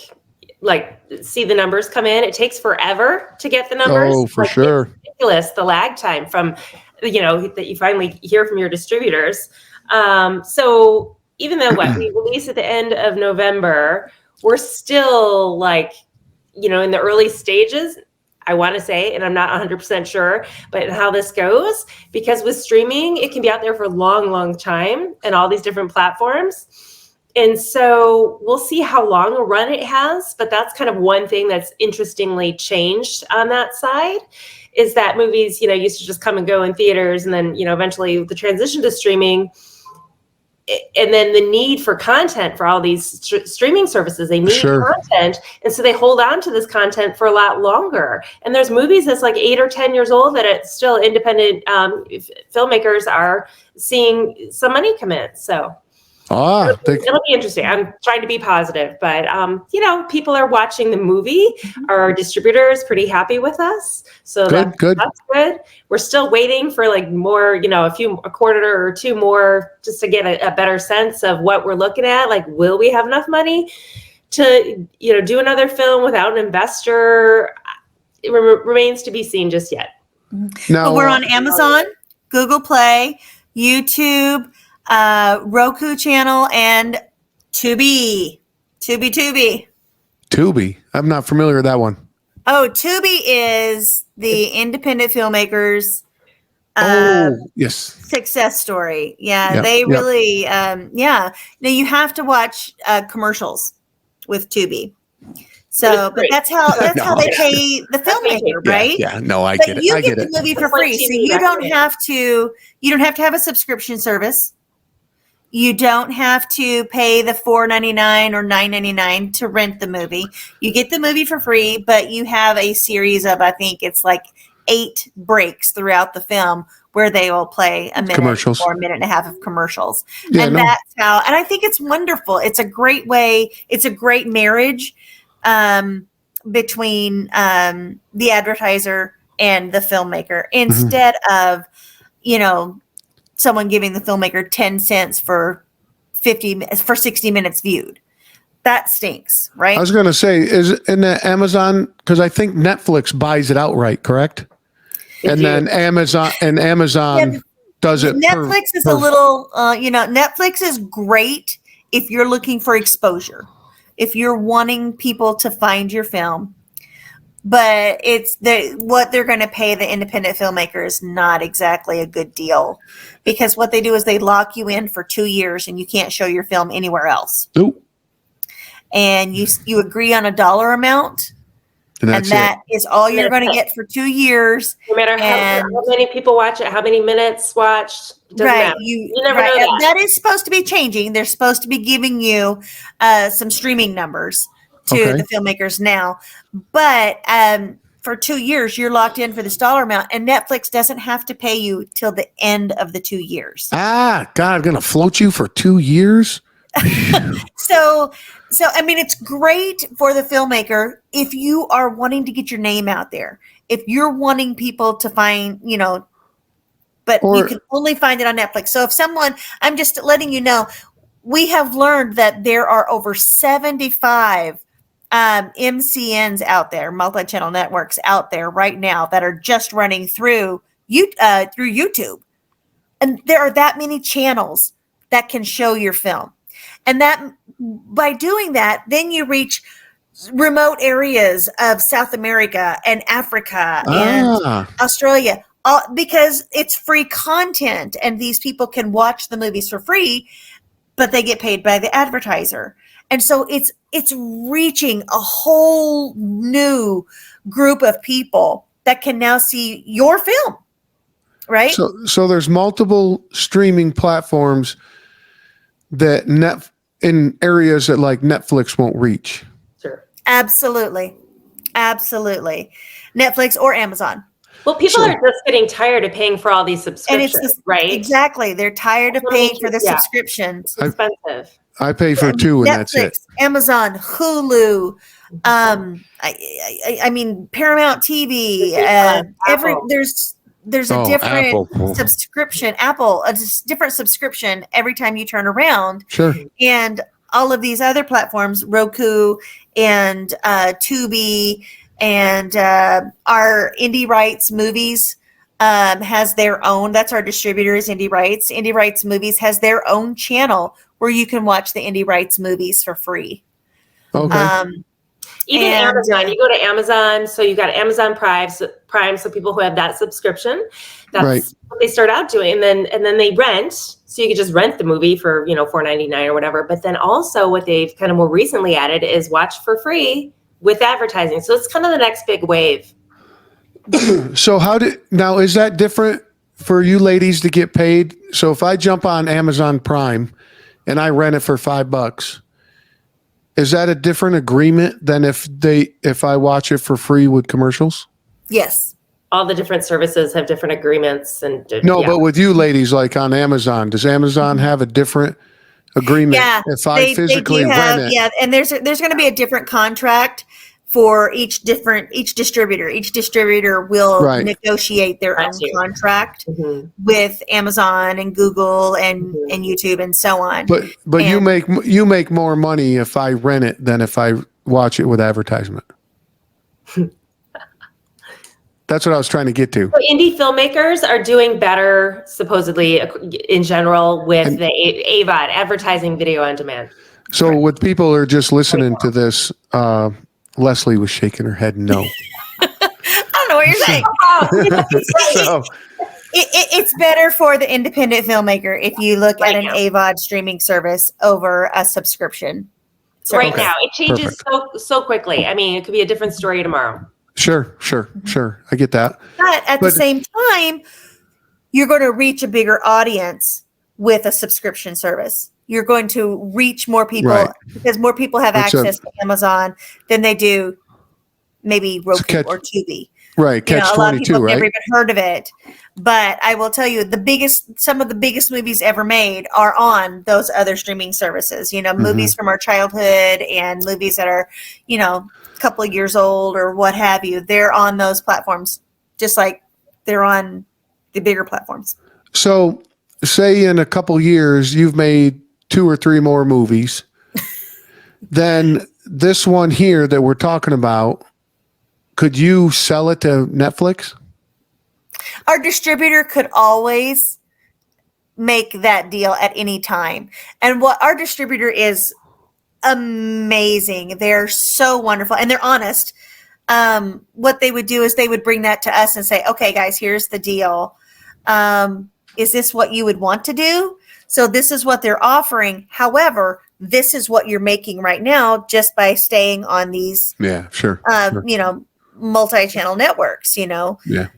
Speaker 3: see the numbers come in. It takes forever to get the numbers.
Speaker 4: Oh, for sure.
Speaker 3: It's ridiculous, the lag time from, that you finally hear from your distributors. So even though we release at the end of November, we're still in the early stages, I want to say, and I'm not 100% sure, but how this goes, because with streaming, it can be out there for a long, long time and all these different platforms. And so we'll see how long a run it has, but that's kind of one thing that's interestingly changed on that side, is that movies, used to just come and go in theaters, and then, eventually the transition to streaming, and then the need for content for all these streaming services, they need content. And so they hold on to this content for a lot longer. And there's movies that's 8 or 10 years old that it's still independent filmmakers are seeing some money come in. So it'll be interesting. I'm trying to be positive, but people are watching the movie. Our distributor is pretty happy with us, so that's good. We're still waiting for more, a quarter or two more, just to get a better sense of what we're looking at. Will we have enough money to do another film without an investor? It remains to be seen just yet.
Speaker 2: No, we're on Amazon, Google Play, YouTube, Roku channel, and Tubi.
Speaker 4: I'm not familiar with that one.
Speaker 2: Oh, Tubi is the independent filmmakers
Speaker 4: yes,
Speaker 2: success story. Yeah, they really now you have to watch commercials with Tubi. So, but that's how they pay the filmmaker, right?
Speaker 4: Yeah, no, I get it.
Speaker 2: You get the movie for free, so you don't have to have a subscription service. You don't have to pay the $4.99 or $9.99 to rent the movie. You get the movie for free, but you have a series of, I think it's 8 breaks throughout the film where they will play a minute or a minute and a half of commercials. That's how, and I think it's wonderful. It's a great way. It's a great marriage between the advertiser and the filmmaker, instead of, someone giving the filmmaker 10 cents for 60 minutes viewed. That stinks, right?
Speaker 4: I was going to say, is it in the Amazon? Because I think Netflix buys it outright, correct? Then Amazon does it.
Speaker 2: Netflix is a little, Netflix is great if you're looking for exposure, if you're wanting people to find your film. But what they're going to pay the independent filmmaker is not exactly a good deal, because what they do is they lock you in for 2 years and you can't show your film anywhere else.
Speaker 4: Nope.
Speaker 2: And you agree on a dollar amount,
Speaker 4: And
Speaker 2: And
Speaker 4: that's
Speaker 2: that is all you're going to
Speaker 3: That's it.
Speaker 2: get for 2 years.
Speaker 3: No matter how many people watch it, how many minutes watched, doesn't
Speaker 2: Right.
Speaker 3: matter. You never know
Speaker 2: And
Speaker 3: that.
Speaker 2: that is supposed to be changing. They're supposed to be giving you some streaming numbers to
Speaker 4: Okay.
Speaker 2: the filmmakers now. But for 2 years, you're locked in for this dollar amount, and Netflix doesn't have to pay you till the end of the 2 years.
Speaker 4: God, I'm going to float you for 2 years.
Speaker 2: So I mean, it's great for the filmmaker if you are wanting to get your name out there. If you're wanting people to find, but you can only find it on Netflix. So if someone, I'm just letting you know, we have learned that there are over 75 MCNs out there, multi-channel networks out there right now that are just running through YouTube. And there are that many channels that can show your film. And that by doing that, then you reach remote areas of South America and Africa and Australia, because it's free content and these people can watch the movies for free, but they get paid by the advertiser. And so it's reaching a whole new group of people that can now see your film, right?
Speaker 4: So there's multiple streaming platforms that in areas that like Netflix won't reach.
Speaker 3: Sure.
Speaker 2: Absolutely. Netflix or Amazon.
Speaker 3: Well, people are just getting tired of paying for all these subscriptions, right?
Speaker 2: Exactly. They're tired of paying for the subscriptions.
Speaker 3: It's expensive.
Speaker 4: I pay for 2 and that's it.
Speaker 2: Netflix, Amazon, Hulu, I mean Paramount TV. There's a different
Speaker 4: Apple.
Speaker 2: subscription. Apple, a different subscription every time you turn around.
Speaker 4: Sure.
Speaker 2: And all of these other platforms, Roku and Tubi and our Indie Rights Movies has their own. That's our distributor is Indie Rights. Indie Rights Movies has their own channel where you can watch the Indie Rights movies for free.
Speaker 4: Okay.
Speaker 3: Even Amazon, you go to Amazon, so you've got Amazon Prime, so people who have that subscription, that's what they start out doing, and then they rent, so you can just rent the movie for $4.99 or whatever. But then also what they've kind of more recently added is watch for free with advertising. So it's kind of the next big wave.
Speaker 4: So now is that different for you ladies to get paid? So if I jump on Amazon Prime and I rent it for $5, is that a different agreement than if I watch it for free with commercials?
Speaker 2: Yes.
Speaker 3: All the different services have different agreements and
Speaker 4: But with you ladies, like on Amazon, does Amazon have a different agreement?
Speaker 2: Yeah,
Speaker 4: if I physically rent it.
Speaker 2: Yeah, and there's going to be a different contract for each distributor. Each distributor will negotiate their own contract with Amazon and Google and YouTube and so on.
Speaker 4: But you make more money if I rent it than if I watch it with advertisement. That's what I was trying to get to.
Speaker 3: So indie filmmakers are doing better, supposedly, in general, with the AVOD, advertising video on demand.
Speaker 4: So what people are just listening to this, Leslie was shaking her head no.
Speaker 2: I don't know what you're saying. It's better for the independent filmmaker if you look at an AVOD streaming service over a subscription.
Speaker 3: Right now, it changes so quickly. I mean, it could be a different story tomorrow.
Speaker 4: Sure. I get that.
Speaker 2: But at the same time, you're going to reach a bigger audience with a subscription service. You're going to reach more people because more people have access to Amazon than they do maybe Roku or Tubi.
Speaker 4: Right, Catch 22,
Speaker 2: a lot of people have
Speaker 4: right?
Speaker 2: never even heard of it. But I will tell you, some of the biggest movies ever made are on those other streaming services. Movies from our childhood and movies that are, a couple of years old or what have you. They're on those platforms, just like they're on the bigger platforms.
Speaker 4: So, say in a couple years you've made 2 or 3 more movies, then this one here that we're talking about, could you sell it to Netflix?
Speaker 2: Our distributor could always make that deal at any time. And what our distributor is amazing. They're so wonderful and they're honest. What they would do is they would bring that to us and say, okay, guys, here's the deal. Is this what you would want to do? So this is what they're offering. However, this is what you're making right now just by staying on these,
Speaker 4: Yeah, sure.
Speaker 2: multi-channel networks,
Speaker 4: Yeah.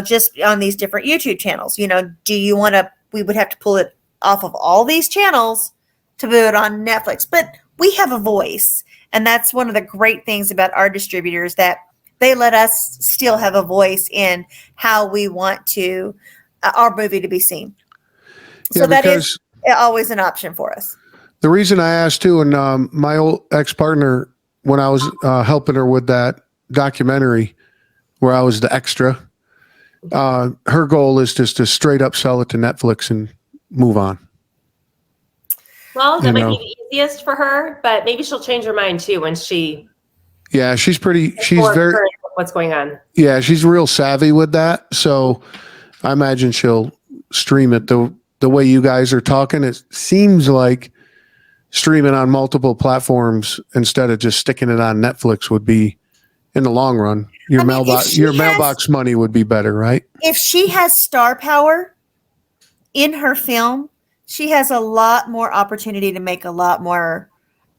Speaker 2: Just on these different YouTube channels. Do you want to, we would have to pull it off of all these channels to put it on Netflix, but we have a voice. And that's one of the great things about our distributors, that they let us still have a voice in how we want to our movie to be seen. So that is always an option for us.
Speaker 4: The reason I asked too, and my old ex-partner, when I was helping her with that documentary where I was the extra, her goal is just to straight up sell it to Netflix and move on.
Speaker 3: Well, that might be the easiest for her, but maybe she'll change her mind too when she.
Speaker 4: Yeah, she's very.
Speaker 3: What's going on?
Speaker 4: Yeah, she's real savvy with that. So I imagine she'll stream it the way you guys are talking. It seems like streaming on multiple platforms instead of just sticking it on Netflix would be, in the long run, your mailbox money would be better, right?
Speaker 2: If she has star power in her film, she has a lot more opportunity to make a lot more,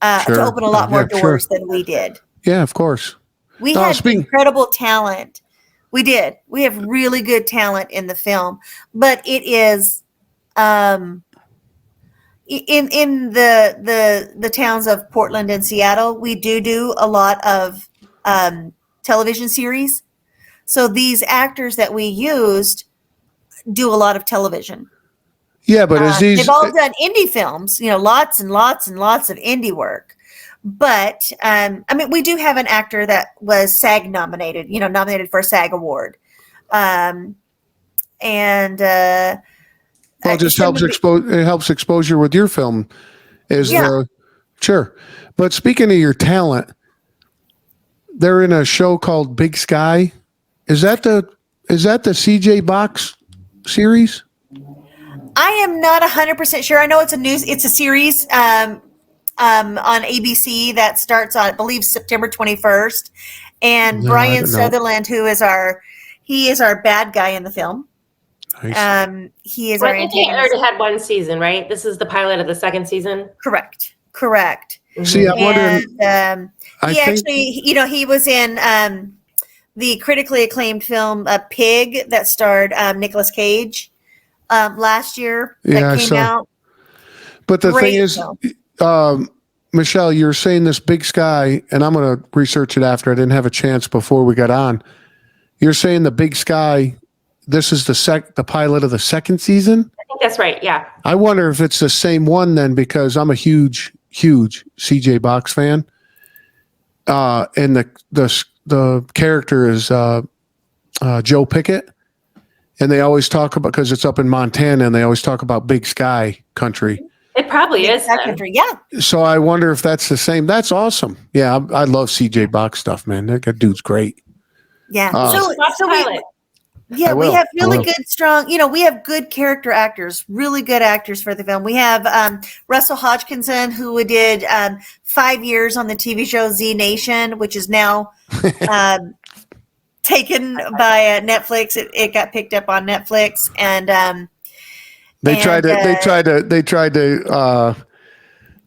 Speaker 2: to open a lot more doors than we did.
Speaker 4: Yeah, of course.
Speaker 2: We had incredible talent. We did. We have really good talent in the film, but it is in the towns of Portland and Seattle. We do a lot of television series. So these actors that we used do a lot of television.
Speaker 4: Yeah, but
Speaker 2: they've all done indie films, lots and lots and lots of indie work. But we do have an actor that was SAG nominated, nominated for a SAG award, and
Speaker 4: it just helps exposure with your film. Sure. But speaking of your talent, they're in a show called Big Sky. Is that the CJ Box series?
Speaker 2: I am not 100% sure. I know it's a series on ABC that starts on, I believe, September 21st. And Brian Sutherland, who is our bad guy in the film. Nice. He is our
Speaker 3: I think they already had one season, right? This is the pilot of the second season.
Speaker 2: Correct.
Speaker 4: Mm-hmm. See, I'm wondering.
Speaker 2: He was in the critically acclaimed film Pig that starred Nicolas Cage last year that came out.
Speaker 4: But the thing is, Michelle, you're saying this Big Sky, and I'm going to research it after. I didn't have a chance before we got on. You're saying the Big Sky, this is the pilot of the second season?
Speaker 3: I think that's right, yeah.
Speaker 4: I wonder if it's the same one then, because I'm a huge CJ Box fan. And the character is Joe Pickett. And they always talk about, because it's up in Montana, and they always talk about Big Sky country.
Speaker 3: It probably is.
Speaker 2: Country, yeah.
Speaker 4: So I wonder if that's the same. That's awesome. Yeah, I love CJ Box stuff, man. That dude's great.
Speaker 2: Yeah.
Speaker 3: We
Speaker 2: have really good, strong, we have good character actors, really good actors for the film. We have Russell Hodgkinson, who did 5 years on the TV show Z Nation, which is now taken by Netflix. It got picked up on Netflix, and
Speaker 4: they tried to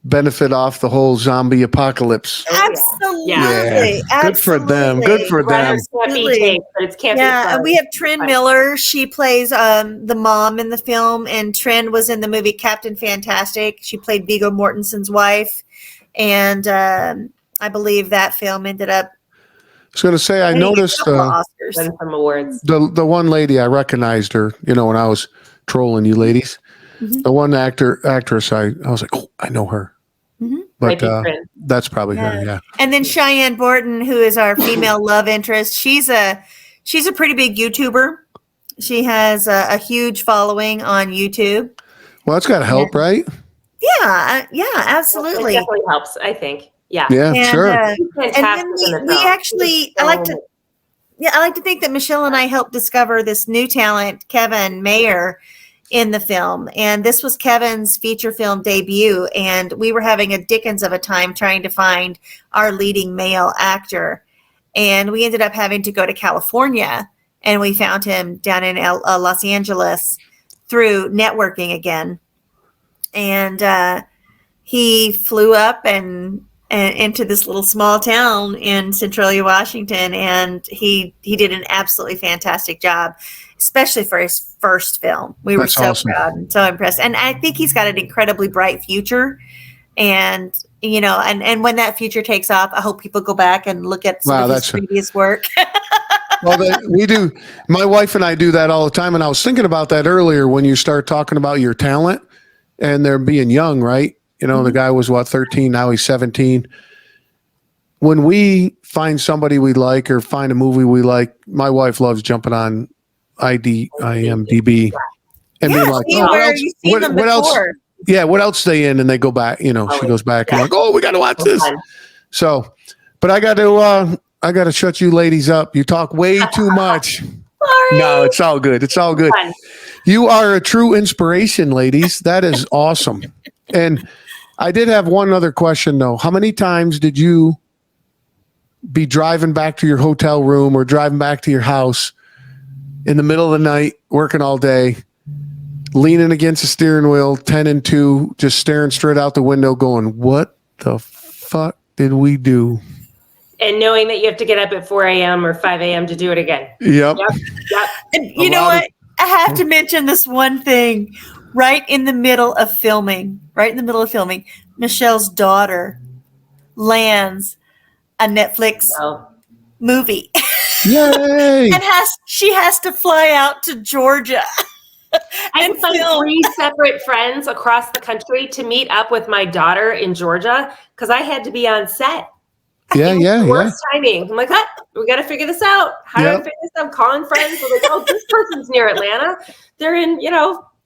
Speaker 4: benefit off the whole zombie apocalypse.
Speaker 2: Absolutely.
Speaker 3: Yeah.
Speaker 4: Good for them.
Speaker 2: Absolutely. And we have Trin Miller. She plays the mom in the film, and Trin was in the movie Captain Fantastic. She played Viggo Mortensen's wife, and I believe that film ended up.
Speaker 4: I was going to say, I noticed
Speaker 3: some awards.
Speaker 4: The one lady, I recognized her, when I was trolling you ladies. Mm-hmm. The one actress, I was like, oh, I know her.
Speaker 2: Mm-hmm.
Speaker 4: But that's probably her, yeah.
Speaker 2: And then Cheyenne Borton, who is our female love interest, she's a pretty big YouTuber. She has a huge following on YouTube.
Speaker 4: Well, that's got to help, right?
Speaker 2: Yeah, absolutely.
Speaker 3: It definitely helps, I think. Yeah.
Speaker 4: Yeah, sure.
Speaker 2: And then I like to think that Michelle and I helped discover this new talent, Kevin Mayer, in the film. And this was Kevin's feature film debut. And we were having a dickens of a time trying to find our leading male actor. And we ended up having to go to California, and we found him down in Los Angeles through networking again. And he flew up and into this little small town in Centralia, Washington, and he did an absolutely fantastic job, especially for his first film. We were
Speaker 1: That's
Speaker 2: so
Speaker 1: awesome.
Speaker 2: proud and so impressed, and I think he's got an incredibly bright future. And and when that future takes off, I hope people go back and look at some of his previous work.
Speaker 4: Well, we do. My wife and I do that all the time, and I was thinking about that earlier when you start talking about your talent and they're being young, right? The guy was 13, now he's 17. When we find somebody we like or find a movie we like, my wife loves jumping on IMDb and being like,
Speaker 2: see where you've seen them
Speaker 4: what else?
Speaker 2: before.
Speaker 4: Yeah, what else they in? And they go back, she goes back and like, oh, we got to watch this. So, but I got to shut you ladies up. You talk way too much.
Speaker 2: Sorry.
Speaker 4: No, it's all good. It's all good. You are a true inspiration, ladies. That is awesome. And I did have one other question though. How many times did you be driving back to your hotel room or driving back to your house in the middle of the night, working all day, leaning against the steering wheel, 10 and 2, just staring straight out the window going, what the fuck did we do?
Speaker 3: And knowing that you have to get up at 4 a.m. or 5 a.m. to do it again.
Speaker 4: Yep.
Speaker 2: And you know what? I have to mention this one thing. Right in the middle of filming, Michelle's daughter lands a Netflix movie.
Speaker 4: Yay!
Speaker 2: And she has to fly out to Georgia.
Speaker 3: I had to find 3 separate friends across the country to meet up with my daughter in Georgia because I had to be on set. Worst timing. I'm like, we got to figure this out. How do I figure this out? I'm calling friends. I'm like, oh, this person's near Atlanta. They're in,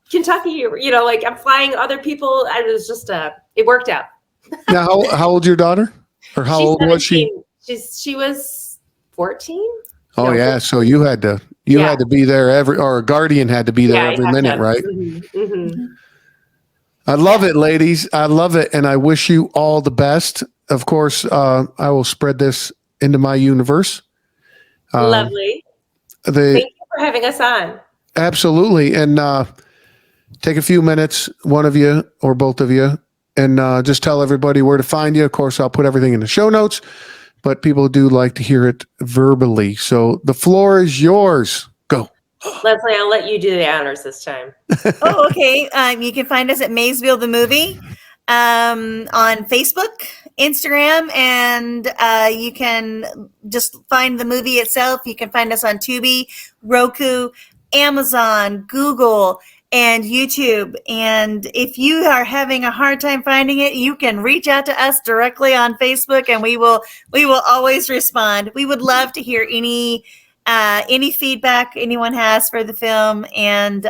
Speaker 3: Kentucky. Like I'm flying other people. I was just, it worked out.
Speaker 4: Now, how old's your daughter? Or how old was she?
Speaker 3: She was 14.
Speaker 4: Oh yeah, so you had to be there or a guardian had to be there every minute, right?
Speaker 3: Mm-hmm, mm-hmm.
Speaker 4: I love it, ladies. I love it, and I wish you all the best. Of course, I will spread this into my universe.
Speaker 3: Lovely. Thank you for having us on.
Speaker 4: Absolutely, and take a few minutes, one of you or both of you, and just tell everybody where to find you. Of course, I'll put everything in the show notes. But people do like to hear it verbally. So the floor is yours. Go.
Speaker 3: Leslie, I'll let you do the honors this time.
Speaker 2: Oh, okay. You can find us at Maysville the Movie on Facebook, Instagram, and you can just find the movie itself. You can find us on Tubi, Roku, Amazon, Google, and YouTube. And if you are having a hard time finding it, you can reach out to us directly on Facebook, and we will always respond. We would love to hear any feedback anyone has for the film. And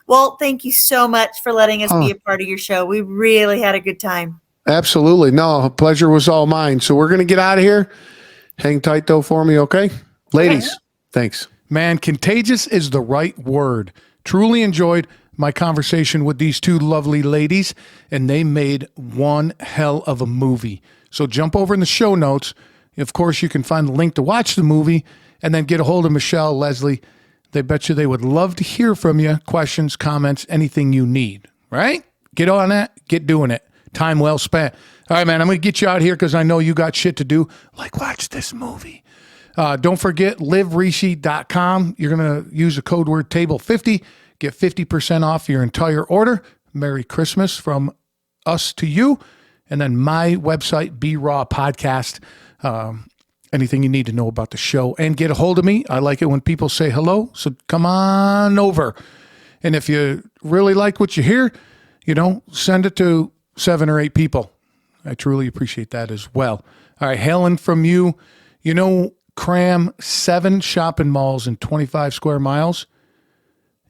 Speaker 2: Walt, thank you so much for letting us be a part of your show. We really had a good time. Absolutely. No, pleasure was all mine. So we're going to get out of here. Hang tight though for me, okay? Ladies, thanks. Man, contagious is the right word. Truly enjoyed my conversation with these two lovely ladies, and they made one hell of a movie. So jump over in the show notes. Of course, you can find the link to watch the movie and then get a hold of Michelle, Lesie. They bet you they would love to hear from you. Questions, comments, anything you need, right? Get on that. Get doing it. Time well spent. All right, man, I'm going to get you out here because I know you got shit to do. Like, watch this movie. Don't forget, liverishi.com. You're going to use the code word table50. Get 50% off your entire order. Merry Christmas from us to you. And then my website, Be Raw Podcast. Anything you need to know about the show. And get a hold of me. I like it when people say hello. So come on over. And if you really like what you hear, send it to 7 or 8 people. I truly appreciate that as well. All right, hailing from you, cram 7 shopping malls in 25 square miles.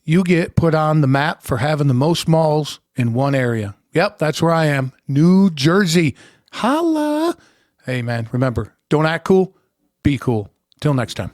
Speaker 2: You get put on the map for having the most malls in one area. Yep, that's where I am. New Jersey. Holla. Hey, man, remember, don't act cool, be cool. Till next time.